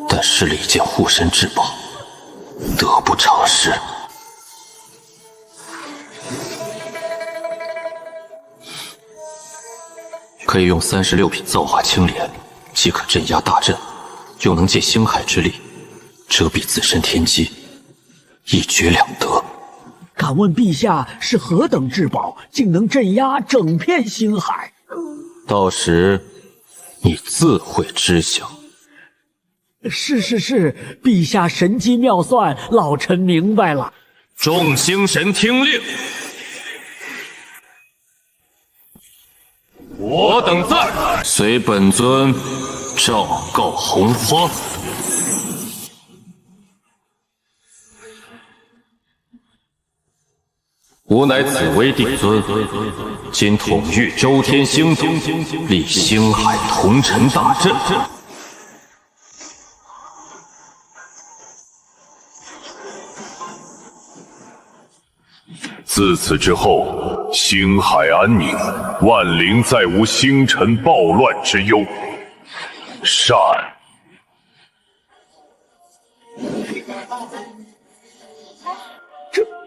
但失了一件护身至宝，得不偿失。可以用36品造化青莲，即可镇压大阵，又能借星海之力遮蔽自身天机，一举两得。敢问陛下是何等至宝，竟能镇压整片星海？到时你自会知晓。是，陛下神机妙算，老臣明白了。众星神听令，我等在，随本尊昭告洪荒。吾乃紫薇帝尊，今统御周天星斗，立星海同尘大阵。自此之后，星海安宁，万灵再无星辰暴乱之忧。善。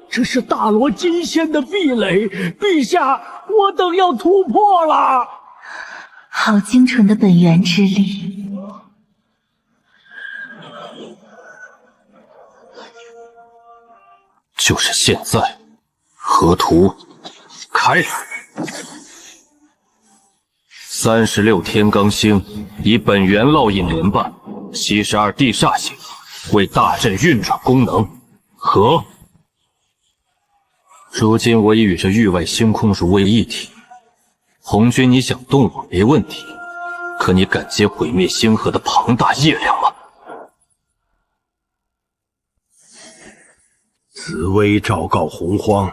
这是大罗金仙的壁垒，陛下，我等要突破了。好精纯的本源之力。就是现在，河图开！36天罡星以本源烙印连伴，72地煞星为大阵运转功能。和。如今我已与这域外星空如为一体。红军，你想动我没问题，可你敢接毁灭星河的庞大业量吗？紫薇昭告洪荒，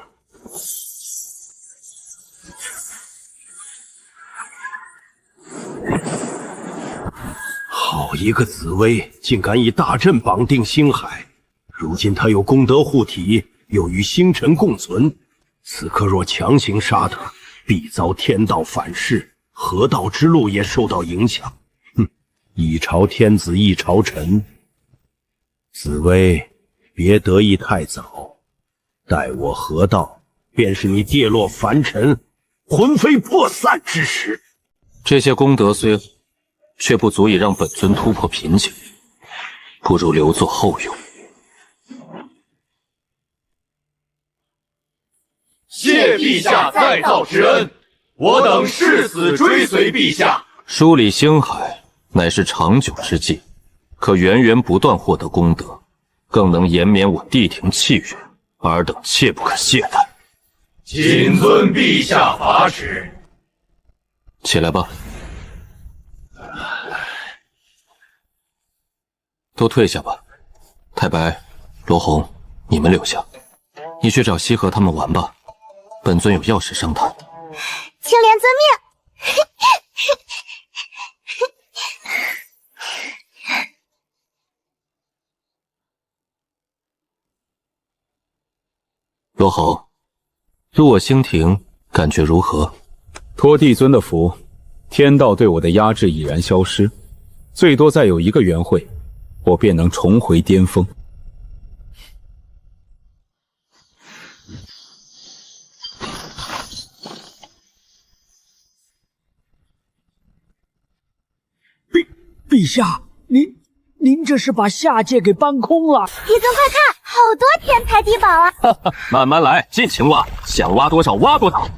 好一个紫薇，竟敢以大阵绑定星海！如今他有功德护体，又与星辰共存，此刻若强行杀他，必遭天道反噬，河道之路也受到影响。哼，一朝天子一朝臣，紫薇，别得意太早，待我河道，便是你跌落凡尘、魂飞魄散之时。这些功德虽好，却不足以让本尊突破瓶颈，不如留作后用。谢陛下再造之恩，我等誓死追随陛下。梳理星海乃是长久之计，可源源不断获得功德，更能延绵我帝庭气运，尔等切不可懈怠。谨遵陛下法旨。起来吧，都退下吧。太白、罗红，你们留下，你去找西河他们玩吧。本尊有要事商谈。青莲遵命。罗侯，入我星庭，感觉如何？托帝尊的福，天道对我的压制已然消失，最多再有一个元会，我便能重回巅峰。陛下，您这是把下界给搬空了。帝尊快看，好多天才地宝啊！慢慢来，尽情挖，想挖多少挖多少。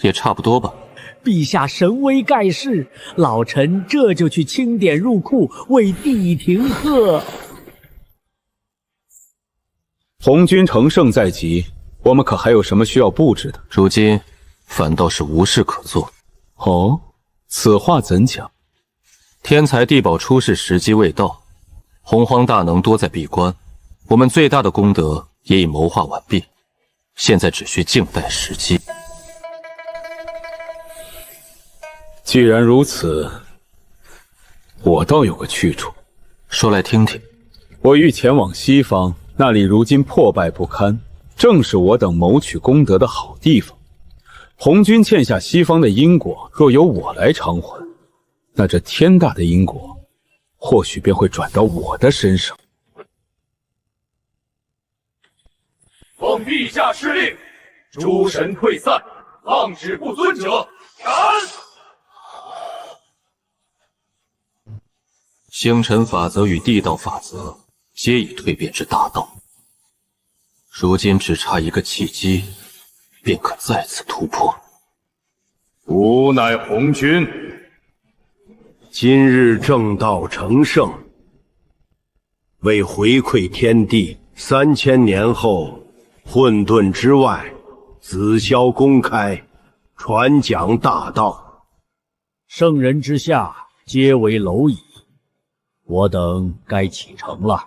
也差不多吧。陛下神威盖世，老臣这就去清点入库，为帝庭贺。红军乘胜在即，我们可还有什么需要布置的？如今反倒是无事可做。哦，此话怎讲？天才地宝出世时机未到，洪荒大能多在闭关，我们最大的功德也已谋划完毕，现在只需静待时机。既然如此，我倒有个去处，说来听听。我欲前往西方，那里如今破败不堪，正是我等谋取功德的好地方。红军欠下西方的因果，若由我来偿还，那这天大的因果，或许便会转到我的身上。奉陛下施令，诸神退散，浪止不遵者斩！星辰法则与地道法则皆已蜕变至大道，如今只差一个契机，便可再次突破。吾乃红军，今日正道成圣，为回馈天地，3000年后混沌之外，紫霄公开，传讲大道。圣人之下，皆为蝼蚁。我等该启程了。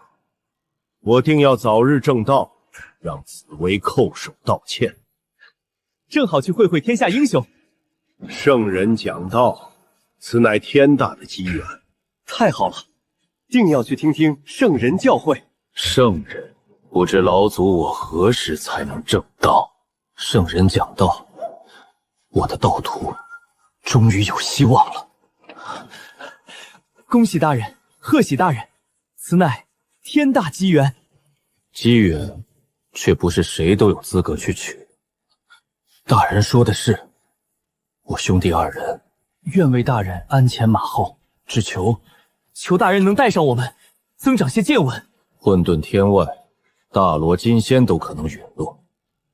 我定要早日正道，让紫薇叩首道歉。正好去会会天下英雄。圣人讲道，此乃天大的机缘。太好了，定要去听听圣人教诲。圣人，不知老祖我何时才能正道？圣人讲道，我的道途终于有希望了。恭喜大人，贺喜大人，此乃天大机缘。机缘，却不是谁都有资格去取。大人说的是，我兄弟二人愿为大人鞍前马后，只求大人能带上我们，增长些见闻。混沌天外，大罗金仙都可能陨落，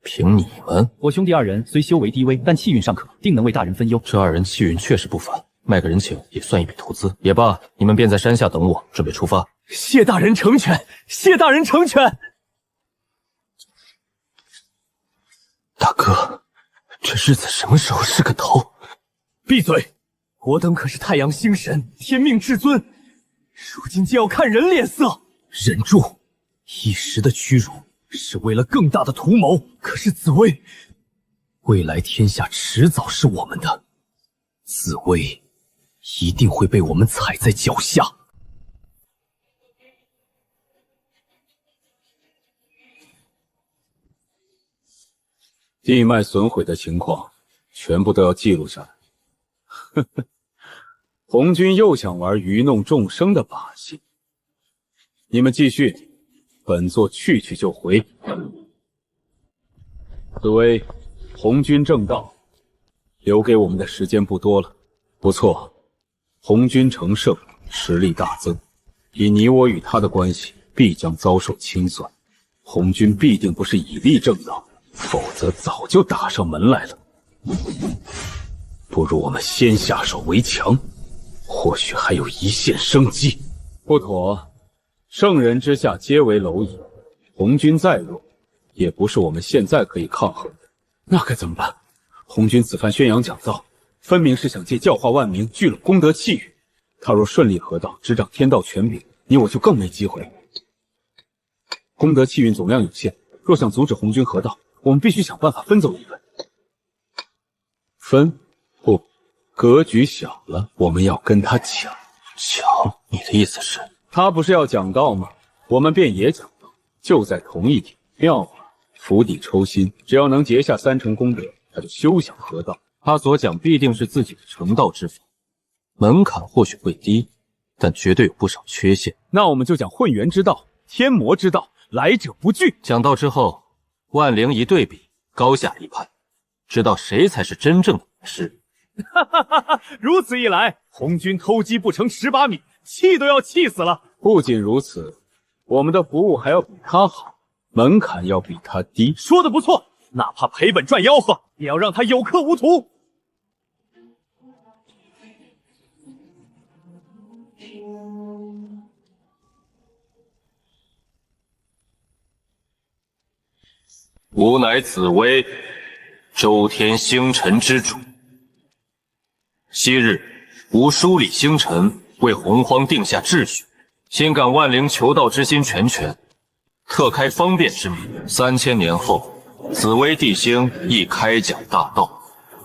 凭你们，我兄弟二人虽修为低微，但气运尚可，定能为大人分忧。这二人气运确实不凡，卖个人情也算一笔投资。也罢，你们便在山下等我，准备出发。谢大人成全，谢大人成全。大哥，这日子什么时候是个头？闭嘴！我等可是太阳星神，天命至尊，如今就要看人脸色。忍住，一时的屈辱是为了更大的图谋。可是紫薇，未来天下迟早是我们的，紫薇一定会被我们踩在脚下。地脉损毁的情况，全部都要记录下来。呵呵，红军又想玩愚弄众生的把戏。你们继续，本座去就回。紫薇，红军正道，留给我们的时间不多了。不错，红军成圣，实力大增，以你我与他的关系，必将遭受清算。红军必定不是以力正道，否则早就打上门来了。不如我们先下手为强，或许还有一线生机。不妥，圣人之下皆为蝼蚁，红军再弱，也不是我们现在可以抗衡的。那该怎么办？红军此番宣扬讲道，分明是想借教化万民，聚拢功德气宇。他若顺利合道，执掌天道权柄，你我就更没机会了。功德气运总量有限，若想阻止红军合道，我们必须想办法分走一份。分？不，格局小了，我们要跟他抢。抢？你的意思是？他不是要讲道吗？我们便也讲道，就在同一天。妙啊，釜底抽薪，只要能结下3成功德，他就休想合道。他所讲必定是自己的成道之法，门槛或许会低，但绝对有不少缺陷。那我们就讲混元之道、天魔之道，来者不拒。讲道之后，万灵一对比，高下立判，知道谁才是真正的武士。如此一来，红军偷鸡不成蚀把米，气都要气死了。不仅如此，我们的服务还要比他好，门槛要比他低。说的不错，哪怕赔本赚吆喝，也要让他有客无图。吾乃紫薇，周天星辰之主。昔日吾梳理星辰，为洪荒定下秩序，心感万灵求道之心全全，特开方便之名。3000年后，紫薇帝星亦开讲大道，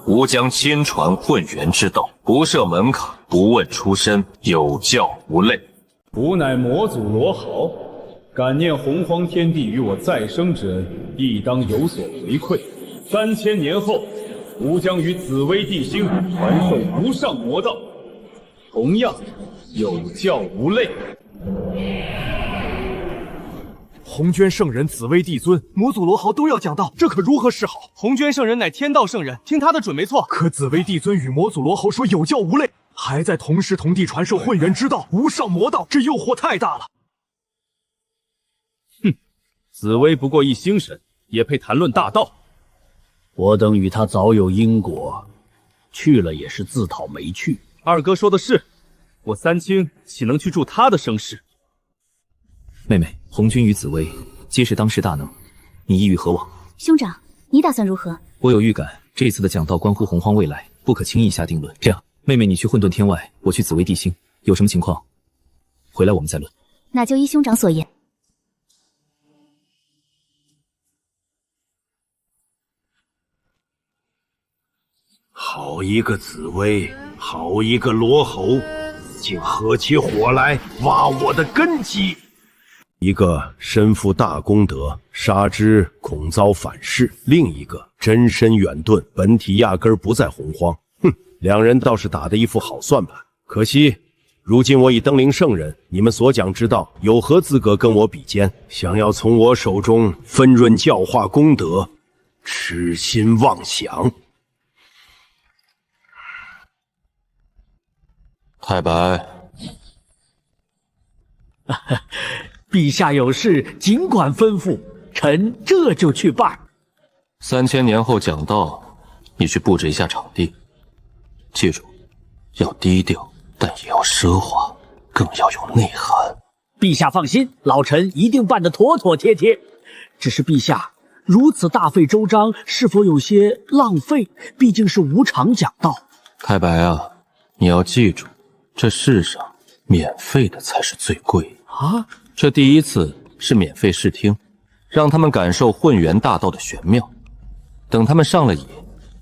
吾将亲传混元之道，不设门槛，不问出身，有教无类。吾乃魔祖罗豪，感念洪荒天地与我再生之恩，亦当有所回馈。3000年后，吾将于紫薇帝星传授无上魔道，同样有教无类。红娟圣人、紫薇帝尊、魔祖罗豪都要讲道，这可如何是好？红娟圣人乃天道圣人，听他的准没错。可紫薇帝尊与魔祖罗豪说有教无类，还在同时同地传授混元之道、无上魔道，这诱惑太大了。哼，紫薇不过一星神，也配谈论大道？我等与他早有因果，去了也是自讨没趣。二哥说的是，我三清岂能去助他的生事？妹妹，红军与紫薇皆是当世大能，你意欲何往？兄长，你打算如何？我有预感，这次的讲道关乎洪荒未来，不可轻易下定论。这样，妹妹你去混沌天外，我去紫薇帝星，有什么情况，回来我们再论。那就依兄长所言。好一个紫薇，好一个罗侯，竟合起伙来挖我的根基！一个身负大功德，杀之恐遭反噬；另一个真身远遁，本体压根儿不在洪荒。哼，两人倒是打得一副好算盘。可惜，如今我已登临圣人，你们所讲之道，有何资格跟我比肩？想要从我手中分润教化功德，痴心妄想。太白，陛下有事尽管吩咐，臣这就去办。3000年后讲道，你去布置一下场地，记住，要低调，但也要奢华，更要有内涵。陛下放心，老臣一定办得妥妥帖帖。只是陛下如此大费周章，是否有些浪费？毕竟是无偿讲道。太白啊，你要记住，这世上免费的才是最贵啊！这第一次是免费试听，让他们感受混元大道的玄妙。等他们上了瘾，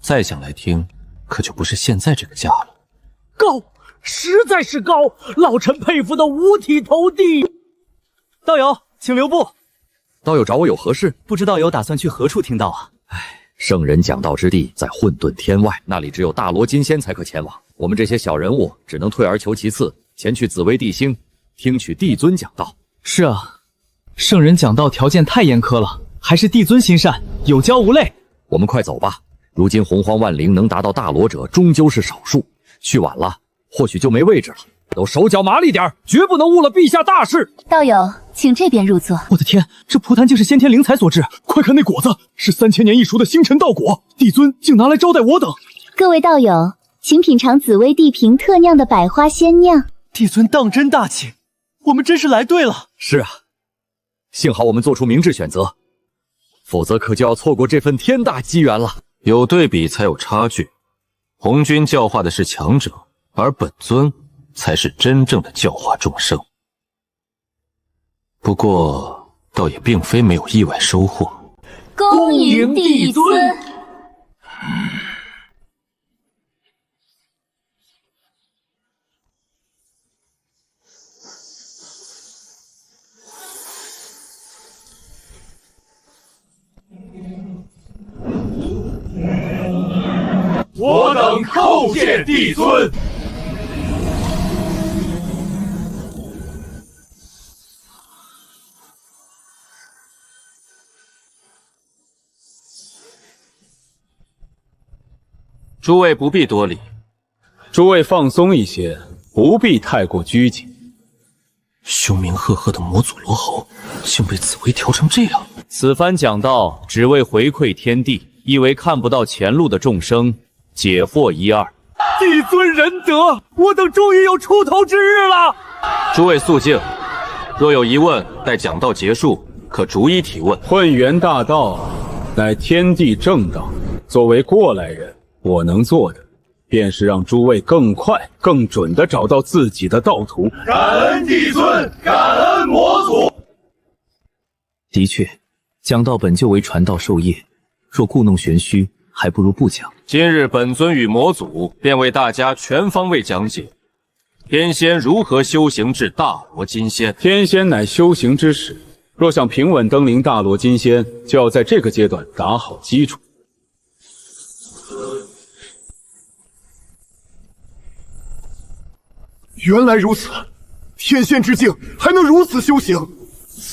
再想来听，可就不是现在这个价了。高，实在是高，老臣佩服的五体投地。道友，请留步。道友找我有何事？不知道友打算去何处听道啊？圣人讲道之地在混沌天外，那里只有大罗金仙才可前往。我们这些小人物只能退而求其次，前去紫薇帝星听取帝尊讲道。是啊，圣人讲道条件太严苛了，还是帝尊心善，有教无类。我们快走吧，如今洪荒万灵能达到大罗者终究是少数，去晚了或许就没位置了。都手脚麻利点，绝不能误了陛下大事。道友，请这边入座。我的天，这蒲坛竟是先天灵才所制，快看那果子，是3000年一熟的星辰道果，帝尊竟拿来招待我等。各位道友，请品尝紫薇帝嫔特酿的百花仙酿。帝尊当真大气，我们真是来对了。是啊，幸好我们做出明智选择，否则可就要错过这份天大机缘了。有对比才有差距，红军教化的是强者，而本尊才是真正的教化众生。不过倒也并非没有意外收获。恭迎帝尊。我等叩见帝尊。诸位不必多礼，诸位放松一些，不必太过拘谨。凶名赫赫的魔祖罗侯，竟被紫薇调成这样。此番讲道只为回馈天地，亦为看不到前路的众生解惑一二。帝尊仁德，我等终于有出头之日了。诸位肃静，若有疑问，待讲道结束，可逐一提问。混元大道乃天地正道，作为过来人，我能做的，便是让诸位更快、更准地找到自己的道途。感恩帝尊，感恩魔祖。的确，讲道本就为传道授业，若故弄玄虚，还不如不讲。今日本尊与魔祖便为大家全方位讲解天仙如何修行至大罗金仙。天仙乃修行之始，若想平稳登临大罗金仙，就要在这个阶段打好基础。原来如此，天仙之境还能如此修行。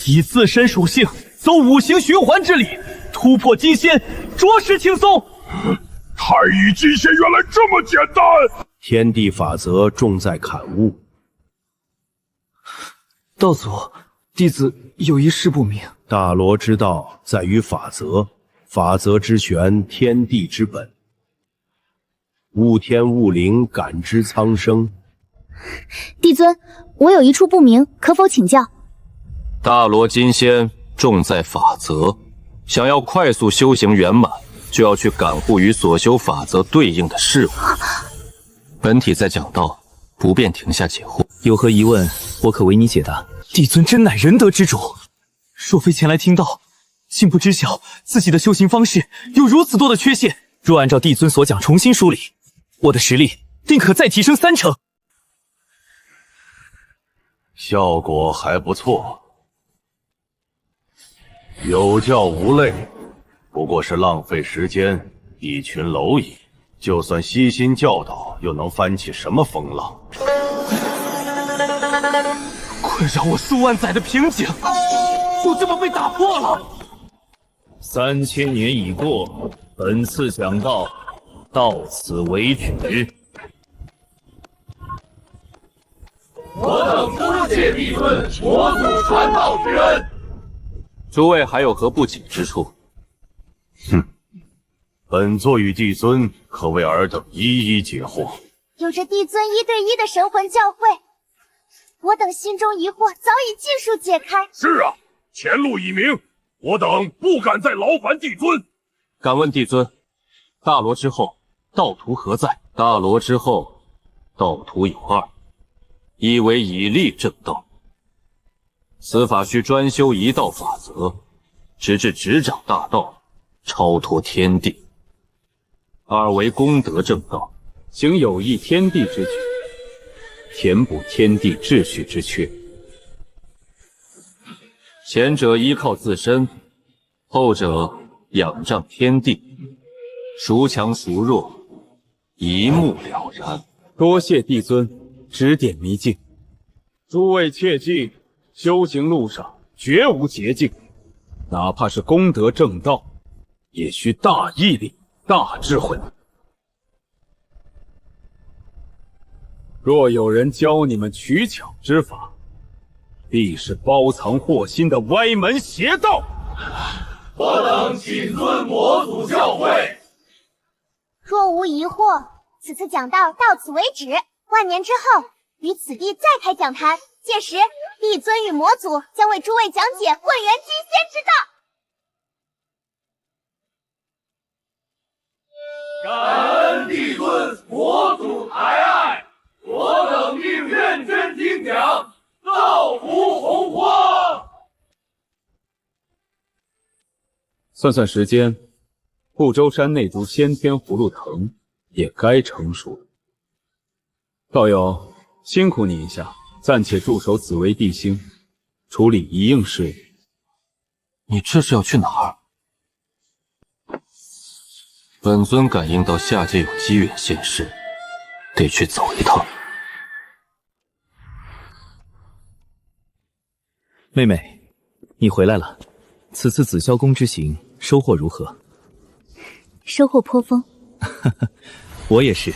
以自身属性走五行循环之理，突破金仙着实轻松。太乙金仙原来这么简单。天地法则重在感悟。道祖，弟子有一事不明。大罗之道在于法则，法则之玄，天地之本。悟天悟灵，感知苍生。帝尊，我有一处不明，可否请教？大罗金仙重在法则，想要快速修行圆满，就要去感悟与所修法则对应的事物。本体在讲道，不便停下解惑。有何疑问，我可为你解答。帝尊真乃仁德之主，若非前来听道，竟不知晓自己的修行方式有如此多的缺陷。若按照帝尊所讲重新梳理，我的实力定可再提升3成。效果还不错，有教无类，不过是浪费时间，一群蝼蚁。就算悉心教导，又能翻起什么风浪？困扰我数万载的瓶颈，就这么被打破了。3000年已过，本次讲道到此为止。我等多谢帝尊魔祖传道之恩。诸位还有何不解之处？哼，本座与帝尊可为尔等一一解惑。有着帝尊1对1的神魂教诲，我等心中疑惑早已尽数解开。是啊，前路已明，我等不敢再劳烦帝尊。敢问帝尊，大罗之后，道途何在？大罗之后，道途有2，一为以力正道，此法需专修一道法则，直至执掌大道，超脱天地；二为功德正道，行有益天地之举，填补天地秩序之缺。前者依靠自身，后者仰仗天地，孰强孰弱，一目了然。多谢帝尊指点迷津，诸位切记，修行路上绝无捷径，哪怕是功德正道，也需大毅力、大智慧。若有人教你们取巧之法，必是包藏祸心的歪门邪道。我等谨遵魔祖教诲。若无疑惑，此次讲道到此为止。万年之后，于此地再开讲坛，届时帝尊与魔祖将为诸位讲解混元金仙之道。感恩帝尊魔祖抬爱，我等定认真听讲，造福洪荒。算算时间，不周山那株先天葫芦藤也该成熟了。道友，辛苦你一下，暂且驻守紫薇地星，处理一应事务。你这是要去哪儿？本尊感应到下界有机缘现世，得去走一趟。妹妹，你回来了。此次紫霄宫之行收获如何？收获颇丰。我也是。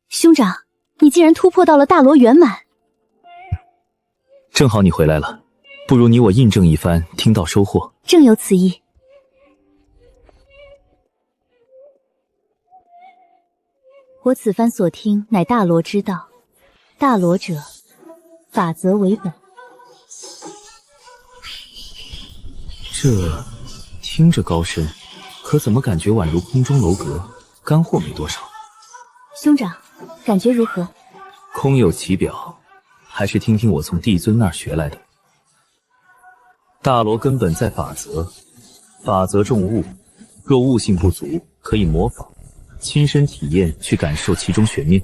兄长，你竟然突破到了大罗圆满。正好你回来了，不如你我印证一番，听到收获。正有此意。我此番所听乃大罗之道，大罗者，法则为本。这听着高深，可怎么感觉宛如空中楼阁，干货没多少。兄长，感觉如何？空有其表，还是听听我从帝尊那儿学来的。大罗根本在法则，法则重悟，若悟性不足，可以模仿，亲身体验，去感受其中玄妙。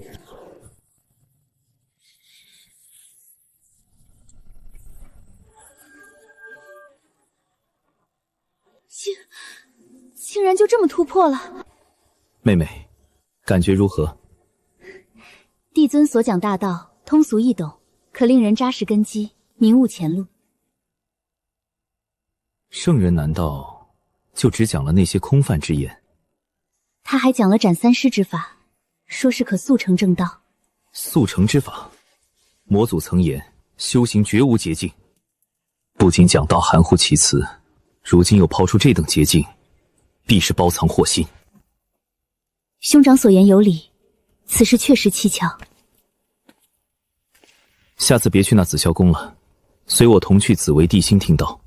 竟然就这么突破了。妹妹，感觉如何？帝尊所讲大道通俗易懂，可令人扎实根基，明悟前路。圣人难道就只讲了那些空泛之言？他还讲了斩三尸之法，说是可速成正道。速成之法，魔祖曾言修行绝无捷径，不仅讲道含糊其辞，如今又抛出这等捷径，必是包藏祸心。兄长所言有理，此事确实蹊跷。下次别去那紫霄宫了，随我同去紫薇地心听道。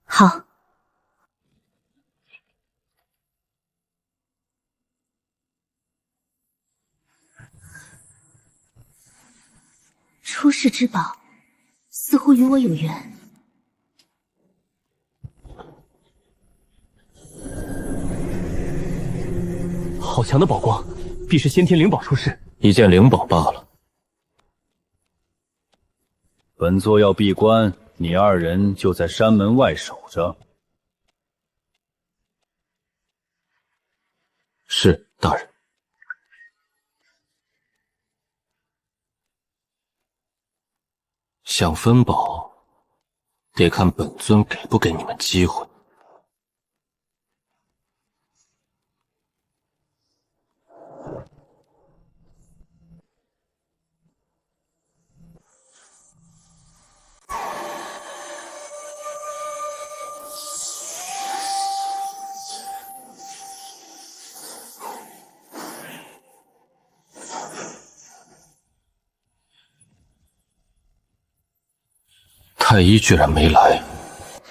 好。出世之宝，似乎与我有缘。好强的宝光，必是先天灵宝出世。一件灵宝罢了。本座要闭关，你二人就在山门外守着。是，大人。想分宝，得看本尊给不给你们机会。太医居然没来，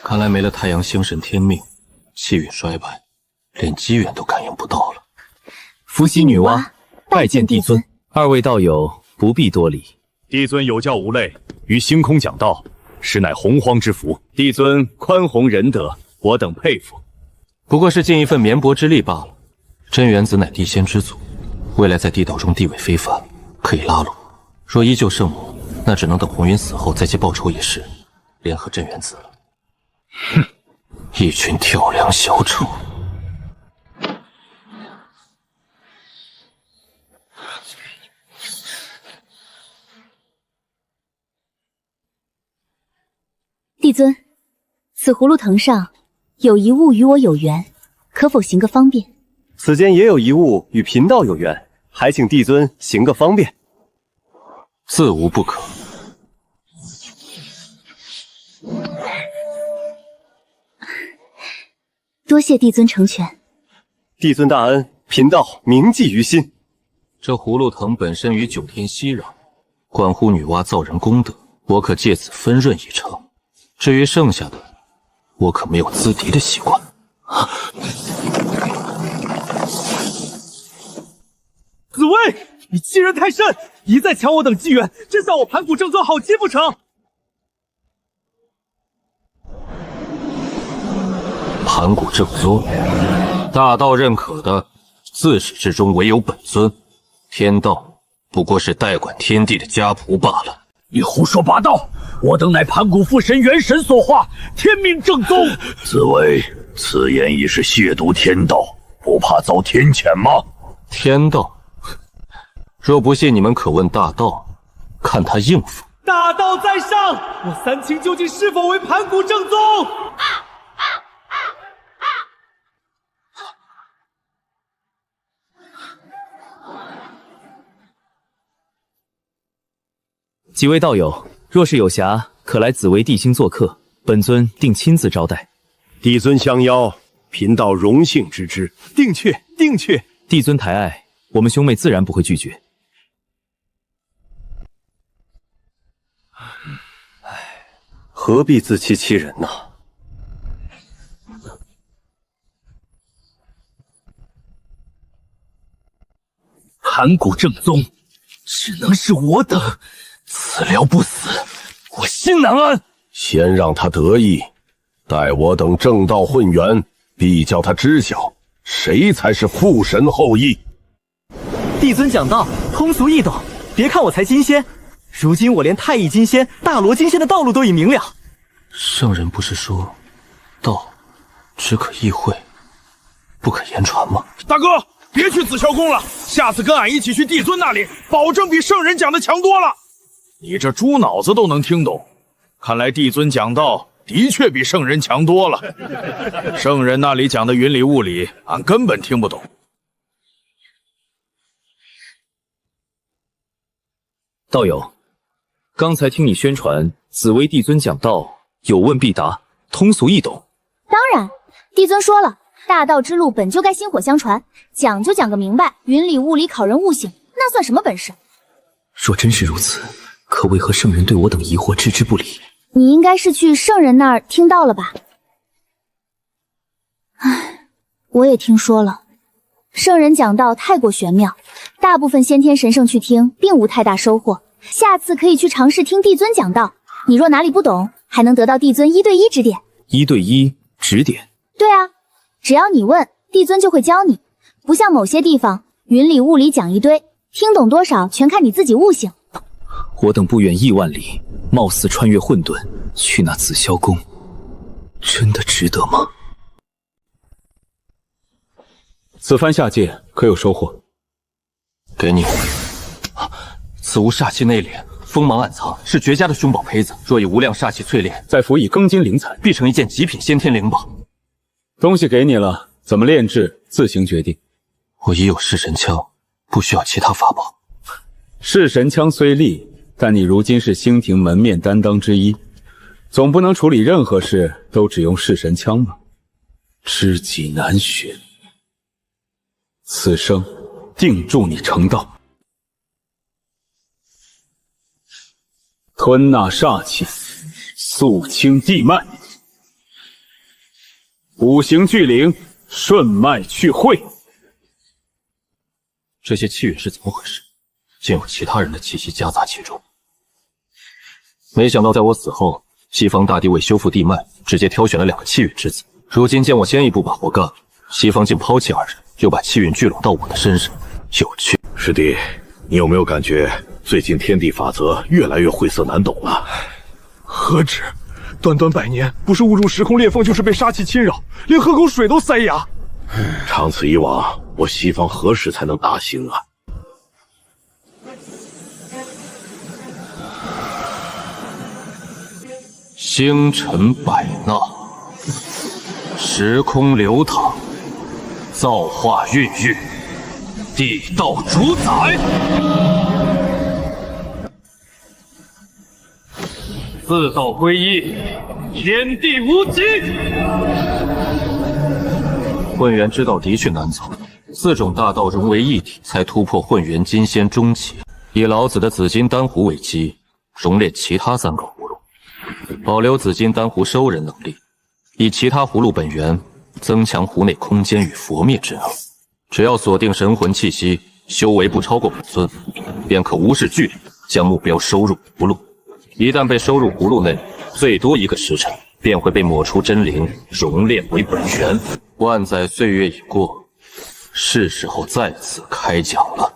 看来没了太阳星神天命，气运衰败，连机缘都感应不到了。伏羲女娲拜见帝尊。二位道友不必多礼。帝尊有教无类，于星空讲道，实乃洪荒之福。帝尊宽宏仁德，我等佩服。不过是尽一份绵薄之力罢了。真元子乃地仙之祖，未来在地道中地位非凡，可以拉拢。若依旧圣母，那只能等红云死后再借报仇一事，联合真元子了。哼，一群跳梁小丑。帝尊，此葫芦藤上有一物与我有缘，可否行个方便？此间也有一物与贫道有缘，还请帝尊行个方便。自无不可。多谢帝尊成全。帝尊大恩，贫道铭记于心。这葫芦藤本身与九天熙壤，关乎女娲造人功德，我可借此分润一成。至于剩下的，我可没有资敌的习惯。紫薇，你欺人太甚，一再抢我等机缘，真叫我盘古正尊好欺负成。盘古正尊，大道认可的，自始至终唯有本尊。天道不过是代管天地的家仆罢了。你胡说八道！我等乃盘古父神元神所化，天命正宗。紫薇，此言已是亵渎天道，不怕遭天谴吗？天道，若不信，你们可问大道，看他应付。大道在上，我三清究竟是否为盘古正宗？几位道友，若是有暇，可来紫薇地心做客，本尊定亲自招待。帝尊相邀，贫道荣幸之至。定去，定去。帝尊抬爱，我们兄妹自然不会拒绝。何必自欺欺人呢？盘古正宗，只能是我等。此疗不死，我心难安。先让他得意，待我等正道混元，必叫他知晓谁才是父神后裔。帝尊讲道通俗易懂，别看我才金仙，如今我连太乙金仙、大罗金仙的道路都已明了。圣人不是说，道只可意会，不可言传吗？大哥，别去紫霄宫了，下次跟俺一起去帝尊那里，保证比圣人讲的强多了。你这猪脑子都能听懂，看来帝尊讲道的确比圣人强多了。圣人那里讲的云里雾里，俺根本听不懂。道友，刚才听你宣传紫薇帝尊讲道，有问必答，通俗易懂。当然，帝尊说了，大道之路本就该薪火相传，讲就讲个明白，云里雾里考人悟性，那算什么本事？若真是如此，可为何圣人对我等疑惑置之不理？你应该是去圣人那儿听到了吧？唉，我也听说了，圣人讲道太过玄妙，大部分先天神圣去听并无太大收获，下次可以去尝试听帝尊讲道，你若哪里不懂，还能得到帝尊1对1指点。1对1指点？对啊，只要你问，帝尊就会教你，不像某些地方云里雾里讲一堆，听懂多少全看你自己悟性。我等不远亿万里，貌似穿越混沌去那紫霄宫，真的值得吗？此番下界可有收获？给你。此物煞气内敛，锋芒暗藏，是绝佳的凶宝胚子。若以无量煞气淬炼，再辅以庚金灵彩，必成一件极品先天灵宝。东西给你了，怎么炼制自行决定。我已有噬神枪，不需要其他法宝。噬神枪虽利，但你如今是星庭门面担当之一，总不能处理任何事都只用噬神枪吧？知己难寻，此生定助你成道。吞纳煞气，肃清地脉，五行聚灵，顺脉去会。这些气运是怎么回事？竟有其他人的气息夹杂其中。没想到在我死后，西方大帝为修复地脉，直接挑选了2个气运之子。如今见我先一步把活干了，西方竟抛弃2人，又把气运聚拢到我的身上，有趣。师弟，你有没有感觉最近天地法则越来越晦涩难懂了？何止，短短100年，不是误入时空裂缝，就是被杀气侵扰，连喝口水都塞牙。长此以往，我西方何时才能大兴啊？星辰百纳，时空流淌，造化孕育，地道主宰。四道归一，天地无极。混元之道的确难走，4种大道融为一体，才突破混元金仙中期。以老子的紫金丹壶为基，熔炼其他3个葫芦，保留紫金丹壶收人能力，以其他葫芦本源增强壶内空间与佛灭之能。只要锁定神魂气息，修为不超过本尊，便可无视距离将目标收入葫芦。一旦被收入葫芦内，最多1个时辰便会被抹除真灵，熔炼为本源。万载岁月已过，是时候再次开讲了。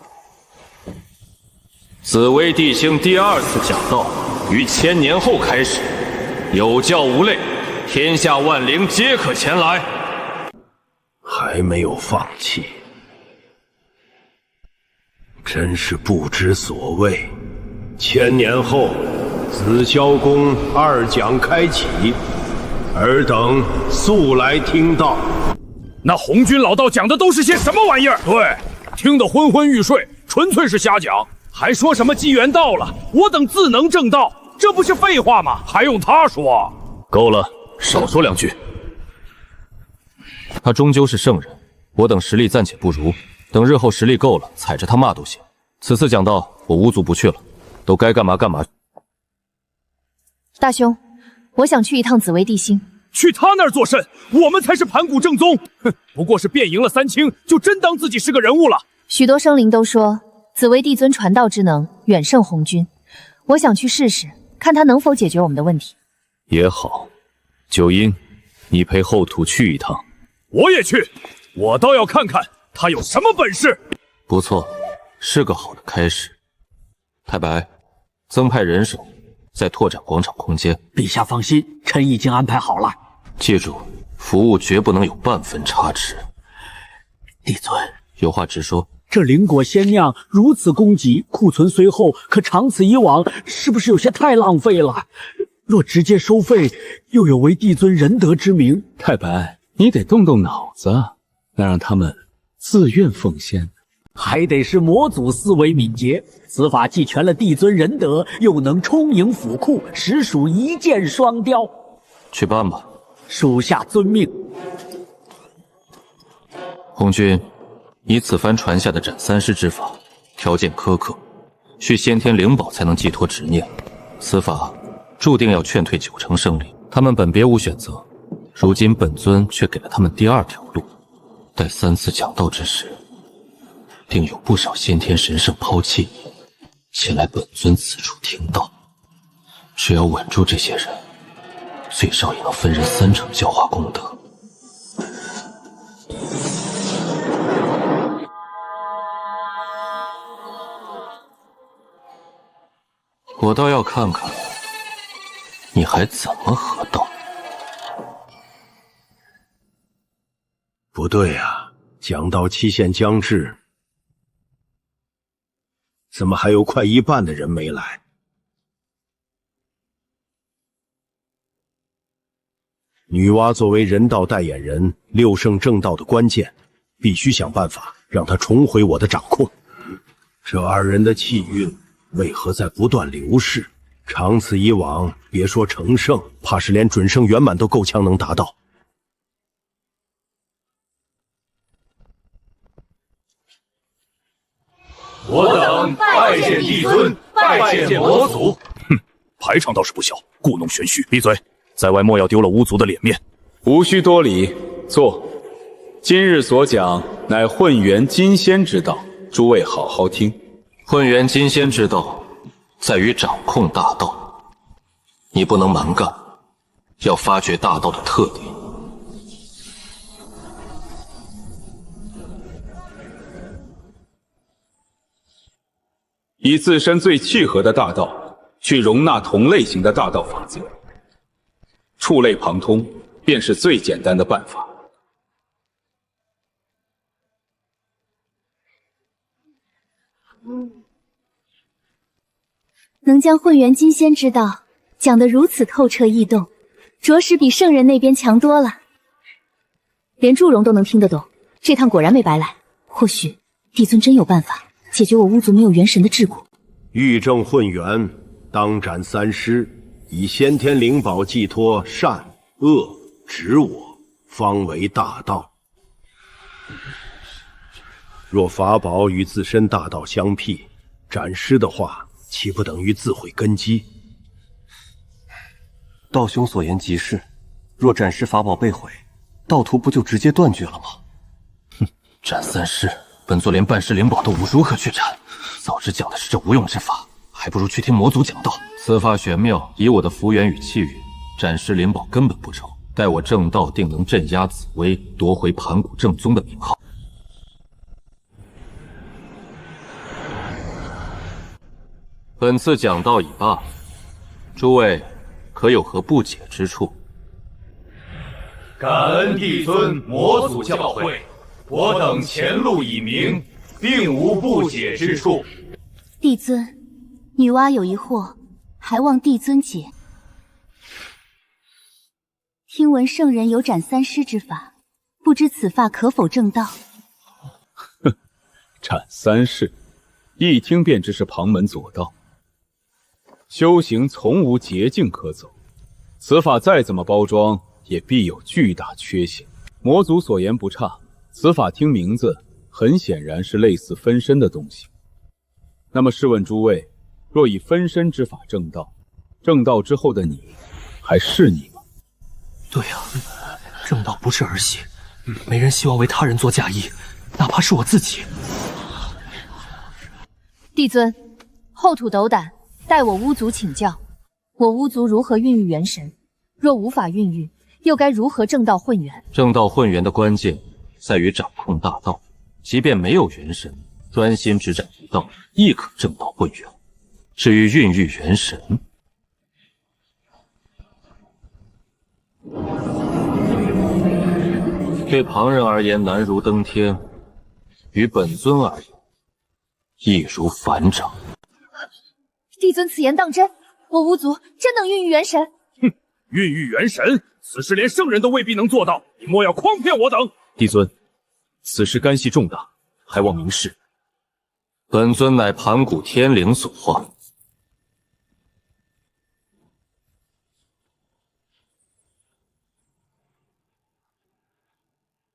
紫薇帝星第2次讲道于1000年后开始，有教无类，天下万灵皆可前来。还没有放弃，真是不知所谓。1000年后，紫霄宫2讲开启，尔等速来听道。那红军老道讲的都是些什么玩意儿？对，听得昏昏欲睡，纯粹是瞎讲。还说什么机缘到了，我等自能正道，这不是废话吗？还用他说？够了，少说2句。他终究是圣人，我等实力暂且不如，等日后实力够了，踩着他骂都行。此次讲道，我无足不去了，都该干嘛干嘛。大兄，我想去一趟紫薇帝星。去他那儿做甚？我们才是盘古正宗。哼，不过是变赢了3清，就真当自己是个人物了。许多生灵都说紫薇帝尊传道之能远胜红军，我想去试试，看他能否解决我们的问题。也好，九阴，你陪后土去一趟。我也去，我倒要看看他有什么本事。不错，是个好的开始。太白，增派人手，再拓展广场空间。陛下放心，臣已经安排好了。记住，服务绝不能有半分差池。帝尊，有话直说。这灵果仙酿如此供给，库存随后，可长此以往，是不是有些太浪费了？若直接收费，又有违帝尊仁德之名。太白，你得动动脑子，那让他们自愿奉献。还得是魔祖思维敏捷，此法既全了帝尊仁德，又能充盈府库，实属一箭双雕。去办吧。属下遵命。红军，你此番传下的斩三尸之法，条件苛刻，需先天灵宝才能寄托执念。此法注定要劝退90%胜利。他们本别无选择，如今本尊却给了他们第二条路。待3次讲道之时，定有不少先天神圣抛弃你，前来本尊此处听道。只要稳住这些人，最少也能分人30%教化功德。我倒要看看你还怎么合道。不对啊，讲道期限将至，怎么还有快一半的人没来？女娲作为人道代言人，6圣正道的关键，必须想办法让她重回我的掌控。这2人的气运为何在不断流逝？长此以往，别说成圣，怕是连准圣圆满都够呛能达到。我等拜见帝尊，拜见魔祖。哼，排场倒是不小，故弄玄虚。闭嘴，在外莫要丢了巫族的脸面。无需多礼，坐。今日所讲乃混元金仙之道，诸位好好听。混元金仙之道，在于掌控大道，你不能蛮干，要发掘大道的特点。以自身最契合的大道，去容纳同类型的大道法则，触类旁通，便是最简单的办法。能将混元金仙之道讲得如此透彻易懂，着实比圣人那边强多了。连祝融都能听得懂，这趟果然没白来。或许帝尊真有办法解决我巫族没有元神的桎梏。欲正混元，当斩3尸，以先天灵宝寄托善恶，指我方为大道。若法宝与自身大道相媲，斩尸的话，岂不等于自毁根基？道兄所言极是，若斩尸法宝被毁，道途不就直接断绝了吗？哼，斩3尸，本座连半尸灵宝都无，如何去斩？早知讲的是这无用之法，还不如去听魔祖讲道。此法玄妙，以我的福缘与气运，斩尸灵宝根本不愁。待我正道，定能镇压紫薇，夺回盘古正宗的名号。本次讲道已罢，诸位可有何不解之处？感恩帝尊魔祖教诲，我等前路已明，并无不解之处。帝尊，女娲有疑惑，还望帝尊解。听闻圣人有斩3尸之法，不知此法可否正道？哼，斩3尸，一听便知是旁门左道。修行从无捷径可走，此法再怎么包装，也必有巨大缺陷。魔祖所言不差，此法听名字，很显然是类似分身的东西。那么试问诸位，若以分身之法正道，正道之后的你，还是你吗？对呀，正道不是儿戏，没人希望为他人做嫁衣，哪怕是我自己。帝尊，后土斗胆，待我巫族请教。我巫族如何孕育元神？若无法孕育，又该如何正道混元？正道混元的关键在于掌控大道，即便没有元神，专心执掌一道，亦可正道混元。至于孕育元神，对旁人而言难如登天，于本尊而言，易如反掌。帝尊此言当真？我巫族真能孕育元神？哼，孕育元神，此事连圣人都未必能做到，你莫要诓骗我等！帝尊，此事干系重大，还望明示。本尊乃盘古天灵所化，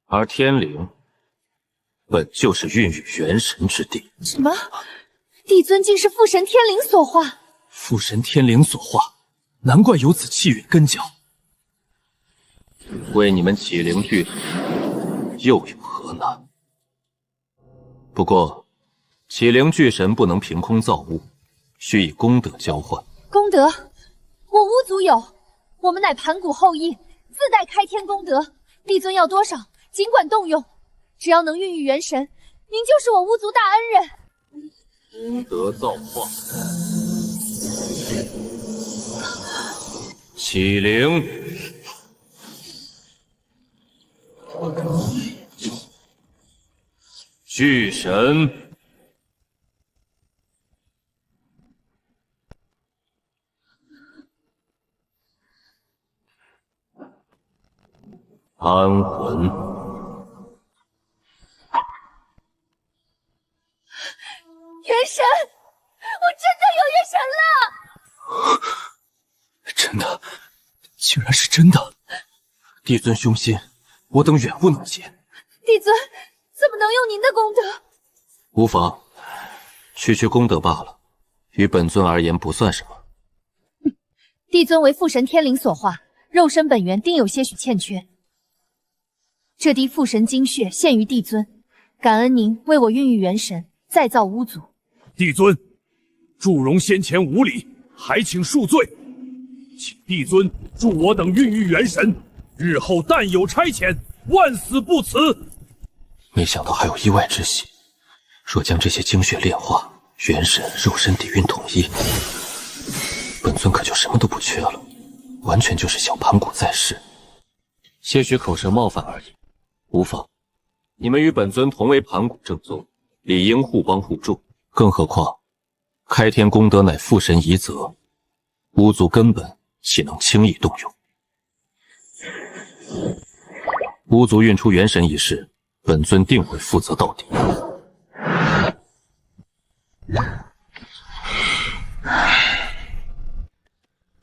而天灵本就是孕育元神之地。什么？帝尊竟是父神天灵所化？父神天灵所化，难怪有此气运根脚。为你们启灵聚又有何难？不过，启灵巨神不能凭空造物，需以功德交换。功德，我巫族有，我们乃盘古后裔，自带开天功德。帝尊要多少，尽管动用，只要能孕育元神，您就是我巫族大恩人。功德造化，启灵。巨神，安魂，元神，我真的有元神了！真的，竟然是真的！帝尊凶心，我等远不能及。帝尊怎么能用您的功德？无妨，区功德罢了，于本尊而言不算什么。帝尊为父神天灵所化，肉身本源定有些许欠缺。这滴父神精血献于帝尊，感恩您为我孕育元神，再造巫族。帝尊，祝融先前无礼，还请恕罪，请帝尊助我等孕育元神，日后但有差遣，万死不辞。没想到还有意外之喜，若将这些精血炼化，元神肉身底蕴统一，本尊可就什么都不缺了，完全就是小盘古在世。些许口舌冒犯而已，无妨。你们与本尊同为盘古正宗，理应互帮互助。更何况，开天功德乃父神遗泽，巫族根本岂能轻易动用？巫族运出元神一事，本尊定会负责到底。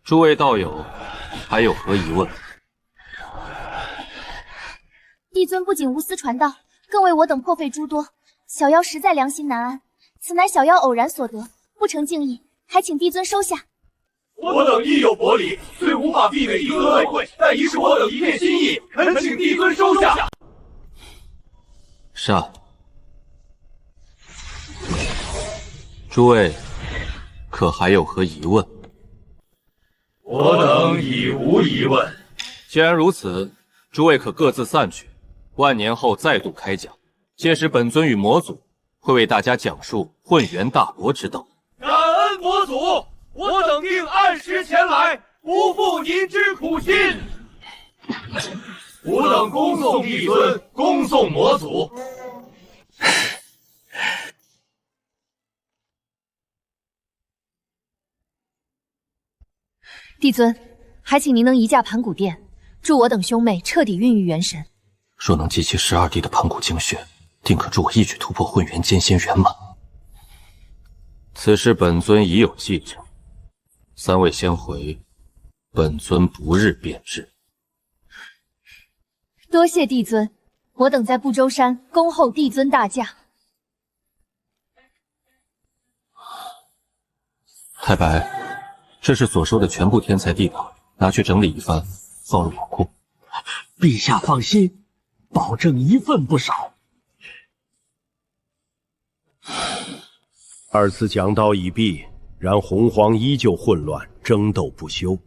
诸位道友，还有何疑问？帝尊不仅无私传道，更为我等破费诸多，小妖实在良心难安。此乃小妖偶然所得，不成敬意，还请帝尊收下。我等亦有薄礼，虽无法避免帝尊恩惠，但已是我等一片心意，恳请帝尊收下。善。诸位，可还有何疑问？我等已无疑问。既然如此，诸位可各自散去，万年后再度开讲。届时本尊与魔祖会为大家讲述混元大罗之道。感恩魔祖，我等定按时前来，不负您之苦心。吾等恭送帝尊，恭送魔祖。帝尊，还请您能移驾盘古殿，助我等兄妹彻底孕育元神。若能集齐12滴的盘古精血，定可助我一举突破混元间仙圆满。此事本尊已有记着，三位先回，本尊不日便至。多谢帝尊，我等在不周山恭候帝尊大驾。太白，这是所收的全部天才地宝，拿去整理一番，放入宝库。陛下放心，保证一份不少。二次讲道已毕，然洪荒依旧混乱，争斗不休。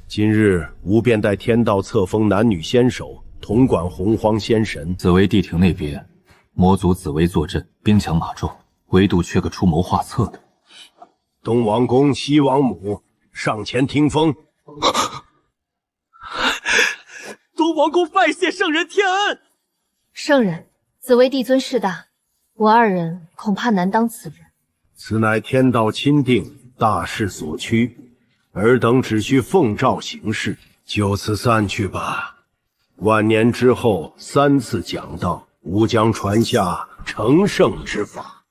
今日吾便带天道册封男女仙手，统管洪荒仙神。紫薇地庭那边，魔族紫薇坐镇，兵强马壮，唯独缺个出谋划策的。东王公、西王母上前听风。东王公拜谢圣人天恩。圣人，紫薇帝尊势大，我二人恐怕难当此人。此乃天道钦定，大势所趋，尔等只需奉诏行事，就此散去吧。万年之后3次讲道，吾将传下成圣之法。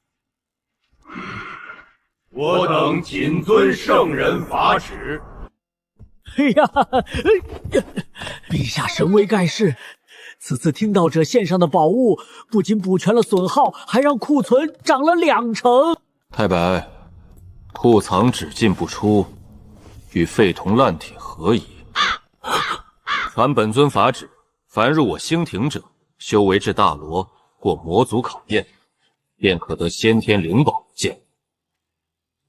我等谨遵圣人法旨。哎呀，陛下神威盖世！此次听道者献上的宝物，不仅补全了损耗，还让库存涨了2成。太白，库藏只进不出，与废铜烂铁何宜？传本尊法旨，凡入我兴亭者，修为至大罗，过魔族考验，便可得先天灵宝剑。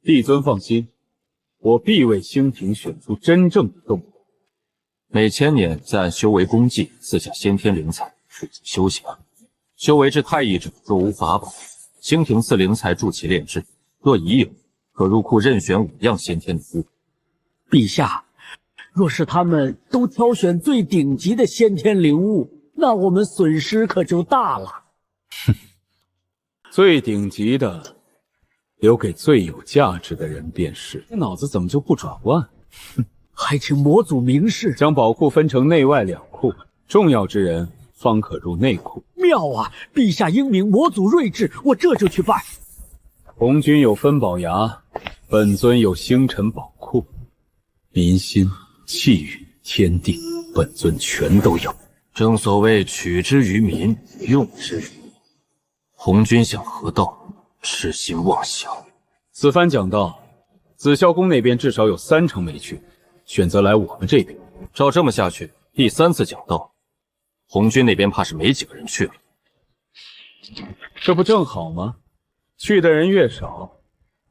帝尊放心，我必为兴亭选出真正的动物。每1000年再按修为功绩赐下先天灵材，附己修行。修为至太乙者，若无法宝，兴亭赐灵材助其炼制；若已有，可入库任选5样先天灵物。陛下，若是他们都挑选最顶级的先天灵物，那我们损失可就大了。哼，最顶级的留给最有价值的人便是。这脑子怎么就不转弯？哼，还请魔祖明示，将宝库分成内外2库，重要之人方可入内库。妙啊！陛下英明，魔祖睿智，我这就去办。红军有分宝崖，本尊有星辰宝库，民心、气运、天地，本尊全都有。正所谓取之于民，用之于民。红军想河道，痴心妄想。此番讲道，紫霄宫那边至少有3成没去，选择来我们这边。照这么下去，第3次讲道，红军那边怕是没几个人去了。这不正好吗？去的人越少，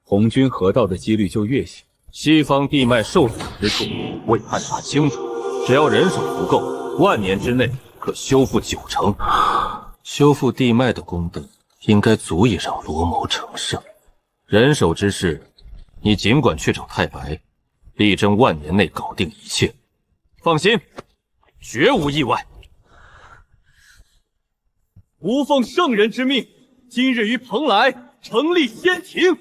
红军河道的几率就越小。西方地脉受阻之处，未探查清楚，只要人手足够，万年之内可修复9成。修复地脉的功德，应该足以让罗某成圣。人手之事，你尽管去找太白，力争万年内搞定一切。放心，绝无意外。吾奉圣人之命，今日于蓬莱成立仙庭。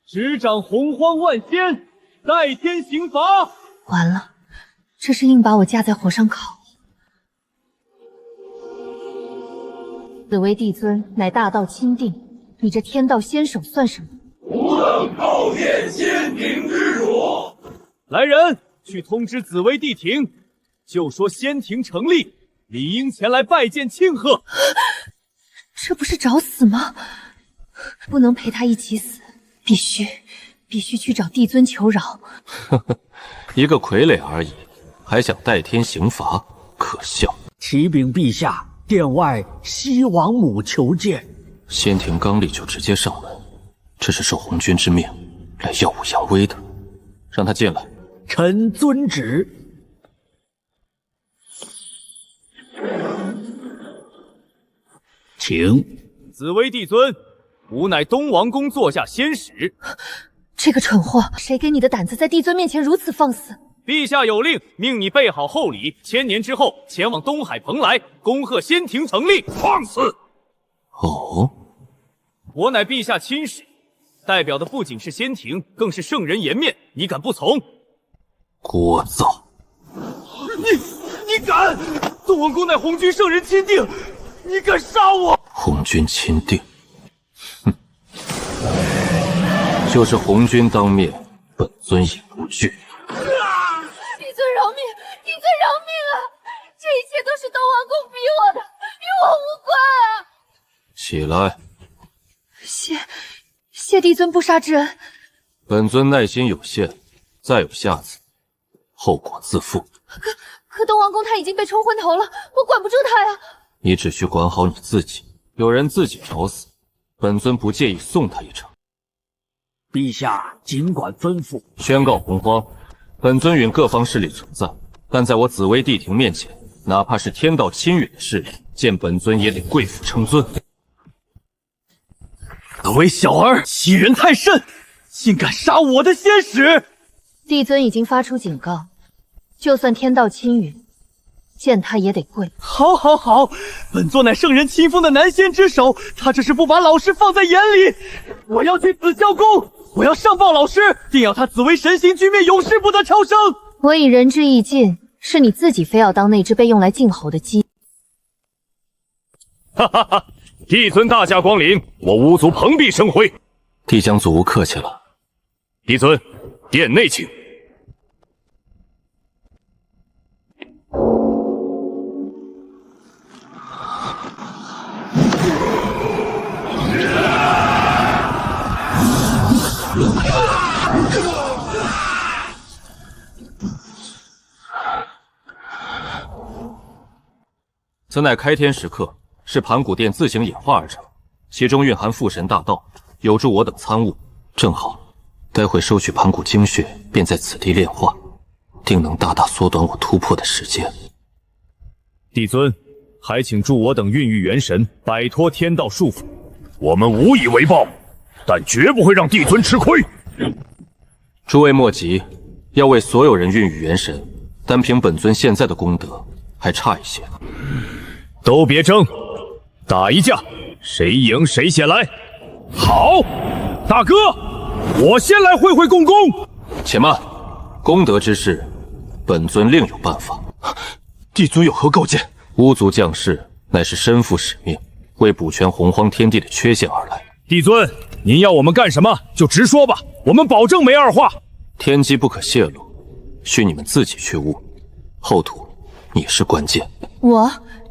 执掌洪荒万仙，代天行罚。完了，这是硬把我架在火上烤。紫薇帝尊乃大道钦定，你这天道仙手算什么？吾等叩见仙庭之主。来人，去通知紫薇帝庭，就说仙庭成立，理应前来拜见庆贺。这不是找死吗？不能陪他一起死，必须去找帝尊求饶。呵呵，一个傀儡而已，还想代天行罚，可笑。启禀陛下，殿外西王母求见。仙庭刚立就直接上门，这是受红军之命来耀武扬威的，让他进来。臣遵旨。请。紫薇帝尊，吾乃东王宫座下仙使。这个蠢货，谁给你的胆子在帝尊面前如此放肆？陛下有令，命你备好厚礼，1000年之后前往东海蓬莱，恭贺仙庭成立。放肆！哦，我乃陛下亲使，代表的不仅是仙庭，更是圣人颜面，你敢不从？聒噪！你敢！东王宫乃红军圣人钦定，你敢杀我！红军钦定，哼，就是红军当面，本尊也不惧。帝尊饶命！帝尊饶命啊！这一切都是东王宫逼我的，与我无关啊！起来！谢帝尊不杀之恩。本尊耐心有限，再有下次，后果自负。可东王公他已经被冲昏头了，我管不住他呀。你只需管好你自己，有人自己找死，本尊不介意送他一程。陛下尽管吩咐。宣告洪荒，本尊允各方势力存在，但在我紫薇帝庭面前，哪怕是天道亲允的势力，见本尊也得跪伏称尊。那位小儿欺人太甚，竟敢杀我的仙使！帝尊已经发出警告，就算天道亲允，见他也得跪。好，好，好！本座乃圣人亲封的南仙之首，他这是不把老师放在眼里。我要去紫霄宫，我要上报老师，定要他紫薇神行居灭，永世不得超生。我已仁至义尽，是你自己非要当那只被用来静候的鸡。哈哈哈！帝尊大驾光临，我巫族蓬荜生辉。帝江祖无客气了。帝尊，殿内请。此乃开天石刻，是盘古殿自行演化而成，其中蕴含父神大道，有助我等参悟。正好，待会收取盘古精血，便在此地炼化，定能大大缩短我突破的时间。帝尊，还请助我等孕育元神，摆脱天道束缚。我们无以为报，但绝不会让帝尊吃亏。诸位莫急，要为所有人孕育元神，单凭本尊现在的功德，还差一些。都别争，打一架，谁赢谁先来。好，大哥，我先来会会共工。且慢，功德之事，本尊另有办法。帝尊有何高见？巫族将士乃是身负使命，为补全洪荒天地的缺陷而来。帝尊，您要我们干什么就直说吧，我们保证没二话。天机不可泄露，需你们自己去悟。后土，你是关键。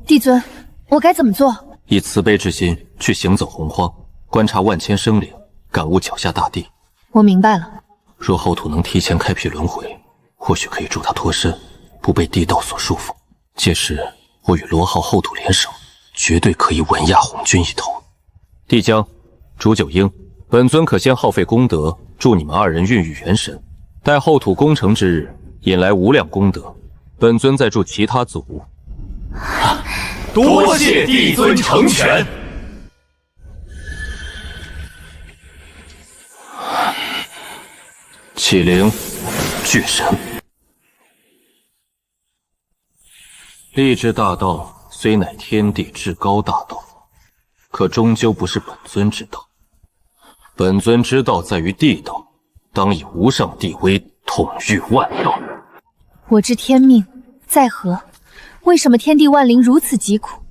帝尊，我该怎么做？以慈悲之心去行走洪荒，观察万千生灵，感悟脚下大地。我明白了。若后土能提前开辟轮回，或许可以助他脱身，不被地道所束缚。届时，我与罗浩、后土联手，绝对可以稳压红军一头。帝江、朱九英，本尊可先耗费功德，助你们二人孕育元神，待后土攻城之日，引来无量功德，本尊再助其他祖。多谢帝尊成全。启灵，巨神。立志大道虽乃天地至高大道，可终究不是本尊之道。本尊之道在于地道，当以无上帝威统御万道。我知天命在何？为什么天地万灵如此疾苦？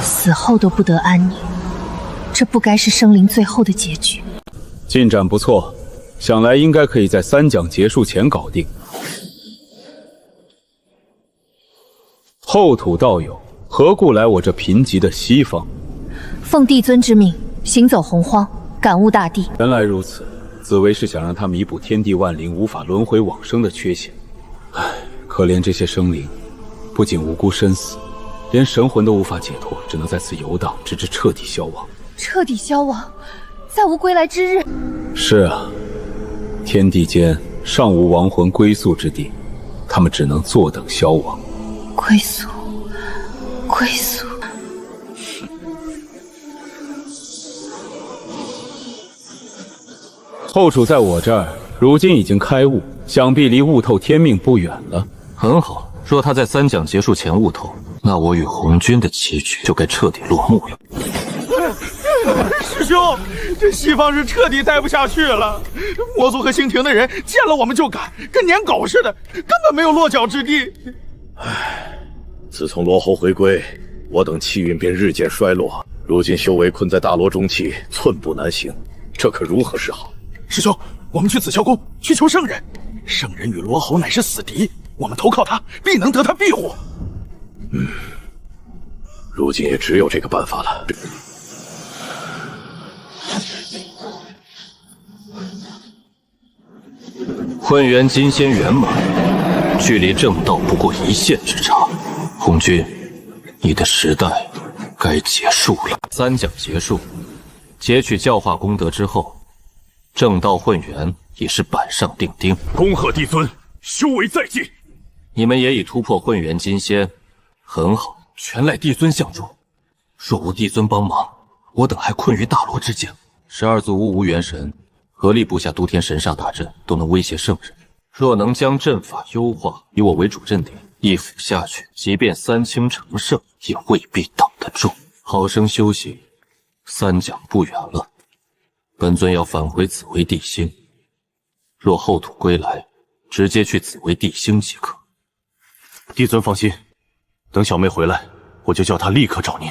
死后都不得安宁，这不该是生灵最后的结局。进展不错，想来应该可以在3讲结束前搞定。后土道友，何故来我这贫瘠的西方？奉帝尊之命，行走洪荒，感悟大地。原来如此，紫薇是想让他弥补天地万灵无法轮回往生的缺陷。唉，可怜这些生灵，不仅无辜身死，连神魂都无法解脱，只能在此游荡，直至彻底消亡。彻底消亡，再无归来之日。是啊，天地间尚无亡魂归宿之地，他们只能坐等消亡。归宿，归宿。后主在我这儿，如今已经开悟，想必离悟透天命不远了。很好，若他在3讲结束前悟透，那我与红军的棋局就该彻底落幕了。师兄，这西方是彻底待不下去了。魔族和星庭的人见了我们就赶，跟撵狗似的，根本没有落脚之地。唉，自从罗侯回归，我等气运便日渐衰落，如今修为困在大罗中期，寸步难行，这可如何是好？师兄，我们去紫霄宫去求圣人。圣人与罗侯乃是死敌，我们投靠他，必能得他庇护。如今也只有这个办法了。混元金仙圆满，距离正道不过1线之差。红军，你的时代该结束了。3讲结束，截取教化功德之后，正道混元已是板上钉钉。恭贺帝尊，修为再进。你们也已突破混元金仙，很好，全赖帝尊相助。若无帝尊帮忙，我等还困于大罗之境。12族无元神，合力布下都天神煞大阵，都能威胁圣人。若能将阵法优化，以我为主阵点，一斧下去，即便三清成圣，也未必挡得住。好生修行，三讲不远了。本尊要返回紫薇地星，若后土归来，直接去紫薇地星即可。帝尊放心，等小妹回来，我就叫她立刻找您。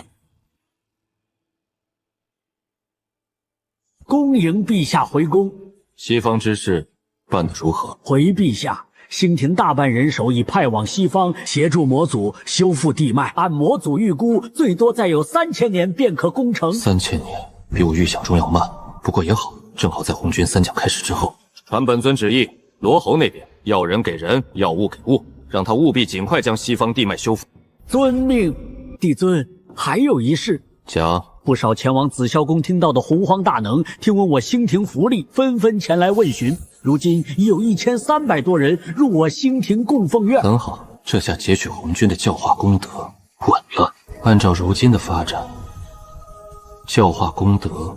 恭迎陛下回宫。西方之事办得如何？回陛下，星庭大半人手已派往西方协助魔祖修复地脉，按魔祖预估，最多再有3000年便可攻城。3000年比我预想中要慢，不过也好，正好在红军三讲开始之后。传本尊旨意，罗侯那边要人给人，要物给物，让他务必尽快将西方地脉修复。遵命。帝尊，还有一事。讲。不少前往紫霄宫听到的洪荒大能，听闻我星庭福利，纷纷前来问询。如今已有1300多人入我星庭供奉院。很好，这下截取红军的教化功德稳了。按照如今的发展，教化功德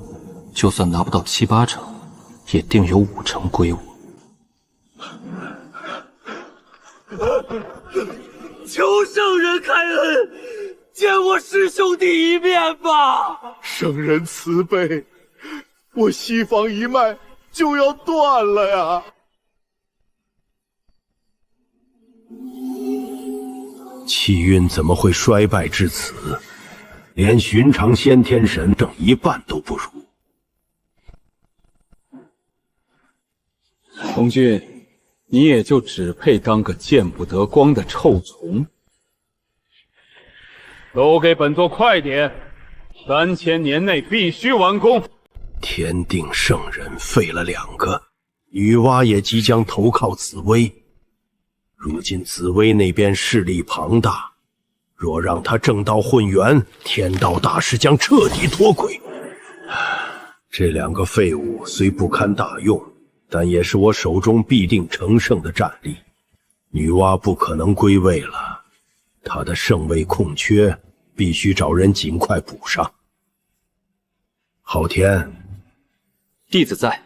就算拿不到7、8成，也定有5成归我。求圣人开恩，见我师兄弟一面吧！圣人慈悲，我西方一脉就要断了呀！气运怎么会衰败至此？连寻常先天神剩一半都不如。红军，你也就只配当个见不得光的臭虫。都给本座快点！3000年内必须完工。天定圣人废了2个，女娲也即将投靠紫薇。如今紫薇那边势力庞大，若让他正道混元，天道大势将彻底脱轨。这2个废物虽不堪大用，但也是我手中必定成圣的战力。女娲不可能归位了。他的圣位空缺，必须找人尽快补上。昊天，弟子在。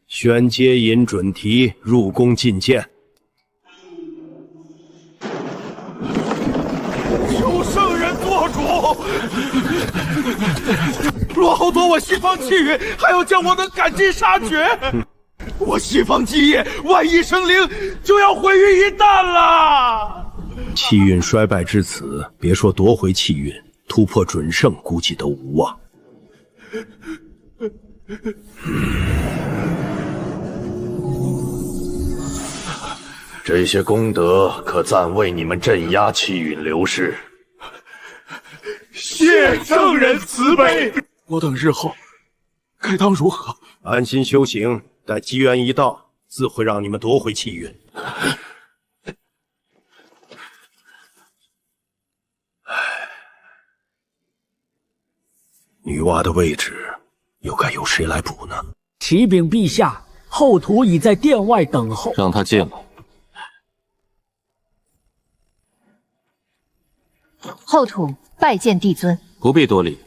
宣接引准提入宫觐见。求圣人做主！若后夺我西方气运，还要将我们赶尽杀绝。我西方基业万一生灵，就要毁于一旦了。气运衰败至此，别说夺回气运，突破准圣估计都无望。这些功德可暂为你们镇压气运流逝。谢圣人慈悲。我等日后该当如何？安心修行，待机缘一到，自会让你们夺回气运。女娲的位置又该由谁来补呢？启禀陛下，后土已在殿外等候。让他进来。后土拜见帝尊。不必多礼，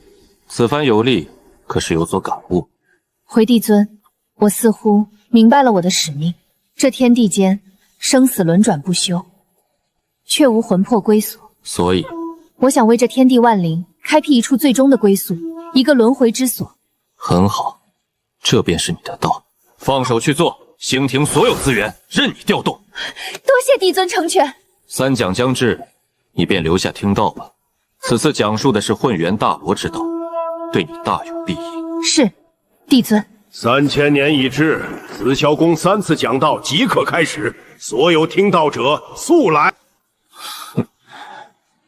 此番游历可是有所感悟。回帝尊，我似乎明白了我的使命。这天地间生死轮转不休，却无魂魄归所，所以我想为这天地万灵开辟一处最终的归宿，一个轮回之所。很好，这便是你的道。放手去做，星庭所有资源任你调动。多谢帝尊成全。三讲将至，你便留下听道吧。此次讲述的是混元大罗之道，对你大有裨益。是，帝尊。3000年已至，紫霄宫3次讲道即可开始，所有听道者速来。哼，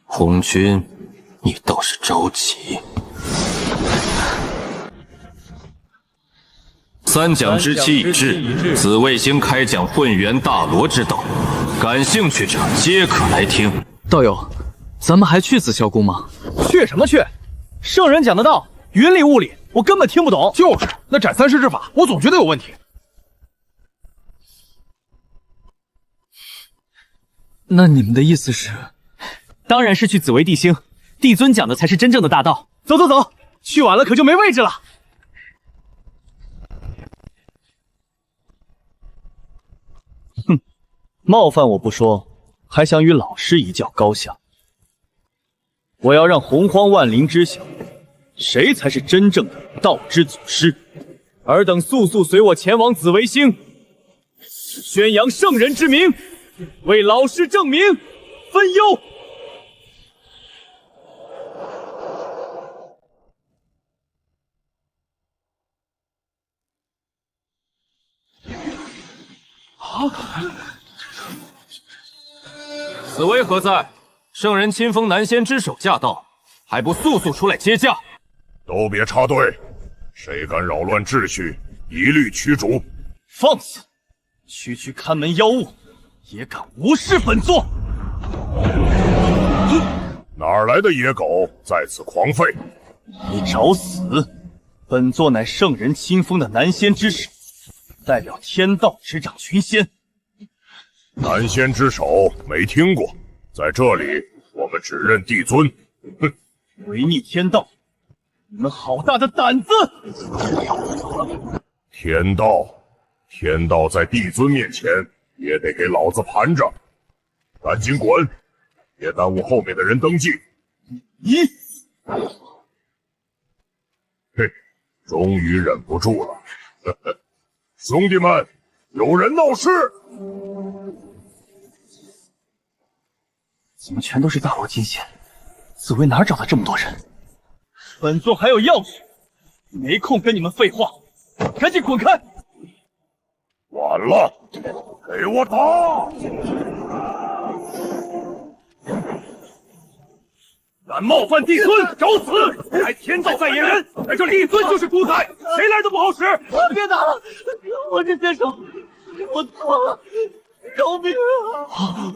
红军，你倒是着急。三讲之期已至，紫卫星开讲混元大罗之道，感兴趣者皆可来听。道友，咱们还去紫霄宫吗？去什么去？圣人讲的道，云里雾里，我根本听不懂。就是那斩三尸之法，我总觉得有问题。那你们的意思是？当然是去紫薇地星，帝尊讲的才是真正的大道。走走走，去晚了可就没位置了。冒犯我不说，还想与老师一较高下。我要让洪荒万灵知晓，谁才是真正的道之祖师。尔等速速随我前往紫微星，宣扬圣人之名，为老师证明，分忧。紫薇何在？圣人亲封南仙之首驾到，还不速速出来接驾！都别插队，谁敢扰乱秩序，一律驱逐。放肆！区看门妖物，也敢无视本座！哪儿来的野狗在此狂吠？你找死！本座乃圣人亲封的南仙之首，代表天道执掌群仙。南仙之首没听过，在这里我们只认帝尊。哼！违逆天道，你们好大的胆子！天道在帝尊面前也得给老子盘着，赶紧滚，别耽误后面的人登记。嘿，终于忍不住了。呵呵，兄弟们，有人闹事！怎么全都是大罗金仙？紫薇哪找到这么多人？本座还有要事，没空跟你们废话，赶紧滚开！完了，给我打！敢冒犯帝尊，找死！还天道在野人，在这帝尊就是主宰，谁来都不好使！别打了，我这些手，我错了，饶命啊！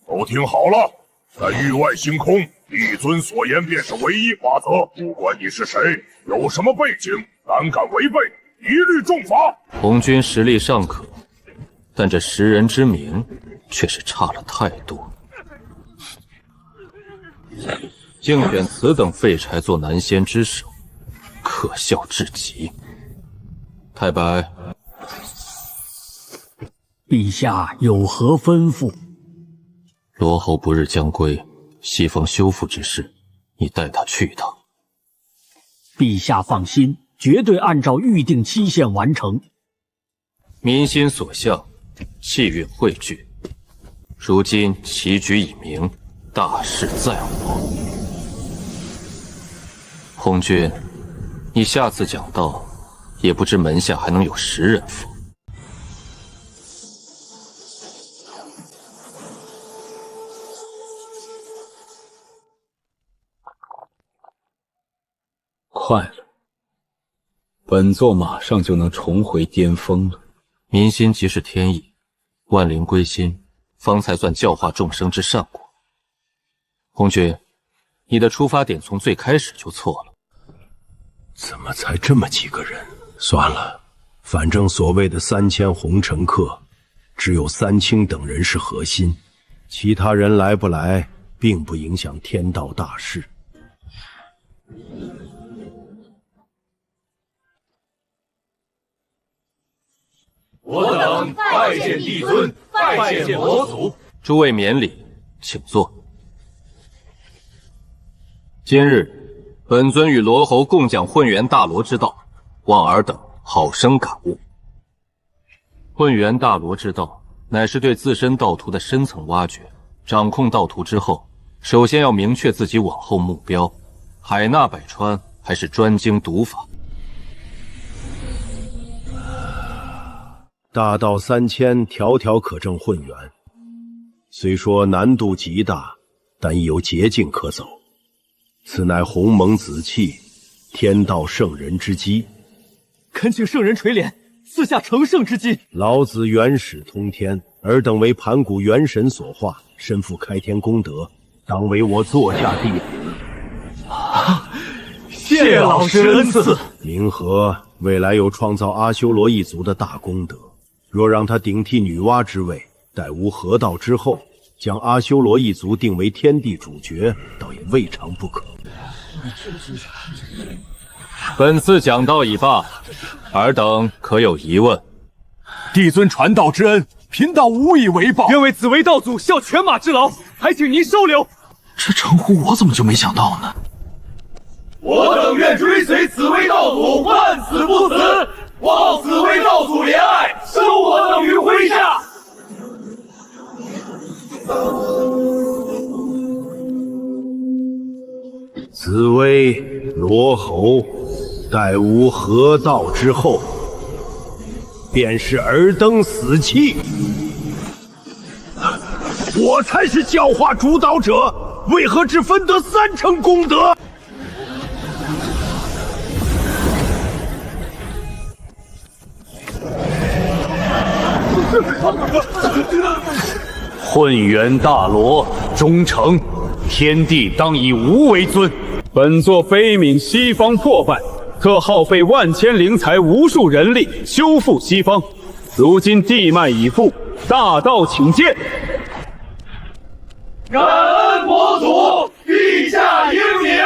都听好了，在域外星空，帝尊所言便是唯一法则。不管你是谁，有什么背景，胆敢违背，一律重罚。红军实力尚可，但这识人之明却是差了太多。竟选此等废柴做南仙之首，可笑至极。太白，陛下有何吩咐？罗侯不日将归，西方修复之事，你带他去一趟。陛下放心，绝对按照预定期限完成。民心所向，气运汇聚，如今棋局已明，大势在我。红军，你下次讲道，也不知门下还能有10人否？快了，本座马上就能重回巅峰了。民心即是天意，万灵归心，方才算教化众生之善果。红军，你的出发点从最开始就错了。怎么才这么几个人？算了，反正所谓的3000红尘客，只有三清等人是核心，其他人来不来，并不影响天道大事。我等拜见帝尊，拜见魔祖。诸位免礼，请坐。今日本尊与罗侯共讲混元大罗之道，望尔等好生感悟。混元大罗之道，乃是对自身道途的深层挖掘。掌控道途之后，首先要明确自己往后目标，海纳百川还是专精读法。大道3000，条条可证混元。虽说难度极大，但亦有捷径可走。此乃鸿蒙紫气，天道圣人之基。恳请圣人垂怜，赐下成圣之机。老子元始通天，尔等为盘古元神所化，身负开天功德，当为我座下弟子。谢老师恩赐。冥河未来有创造阿修罗一族的大功德，若让他顶替女娲之位，待无河道之后，将阿修罗一族定为天地主角，倒也未尝不可。本次讲道已罢，尔等可有疑问？帝尊传道之恩，贫道无以为报。愿为紫薇道祖效犬马之劳，还请您收留。这称呼我怎么就没想到呢？我等愿追随紫薇道祖，万死不辞。望紫薇道祖怜爱，收我等于麾下。紫薇、罗侯，待吾合道之后，便是尔等死期。我才是教化主导者，为何只分得3成功德？混元大罗，忠诚，天地当以吾为尊。本座悲悯西方破败，特耗费万千灵才、无数人力修复西方。如今地脉已复，大道请见。感恩佛祖，陛下英明。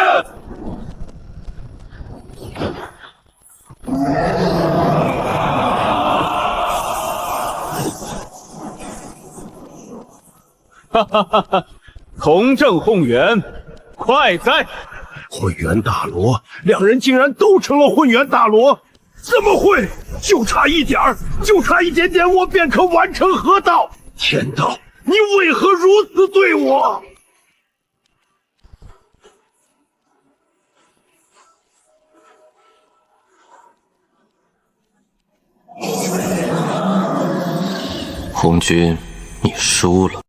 哈哈哈哈！同正混元，快哉！混元大罗，2人竟然都成了混元大罗，怎么会？就差一点儿，就差一点点，我便可完成合道。天道，你为何如此对我？红军，你输了。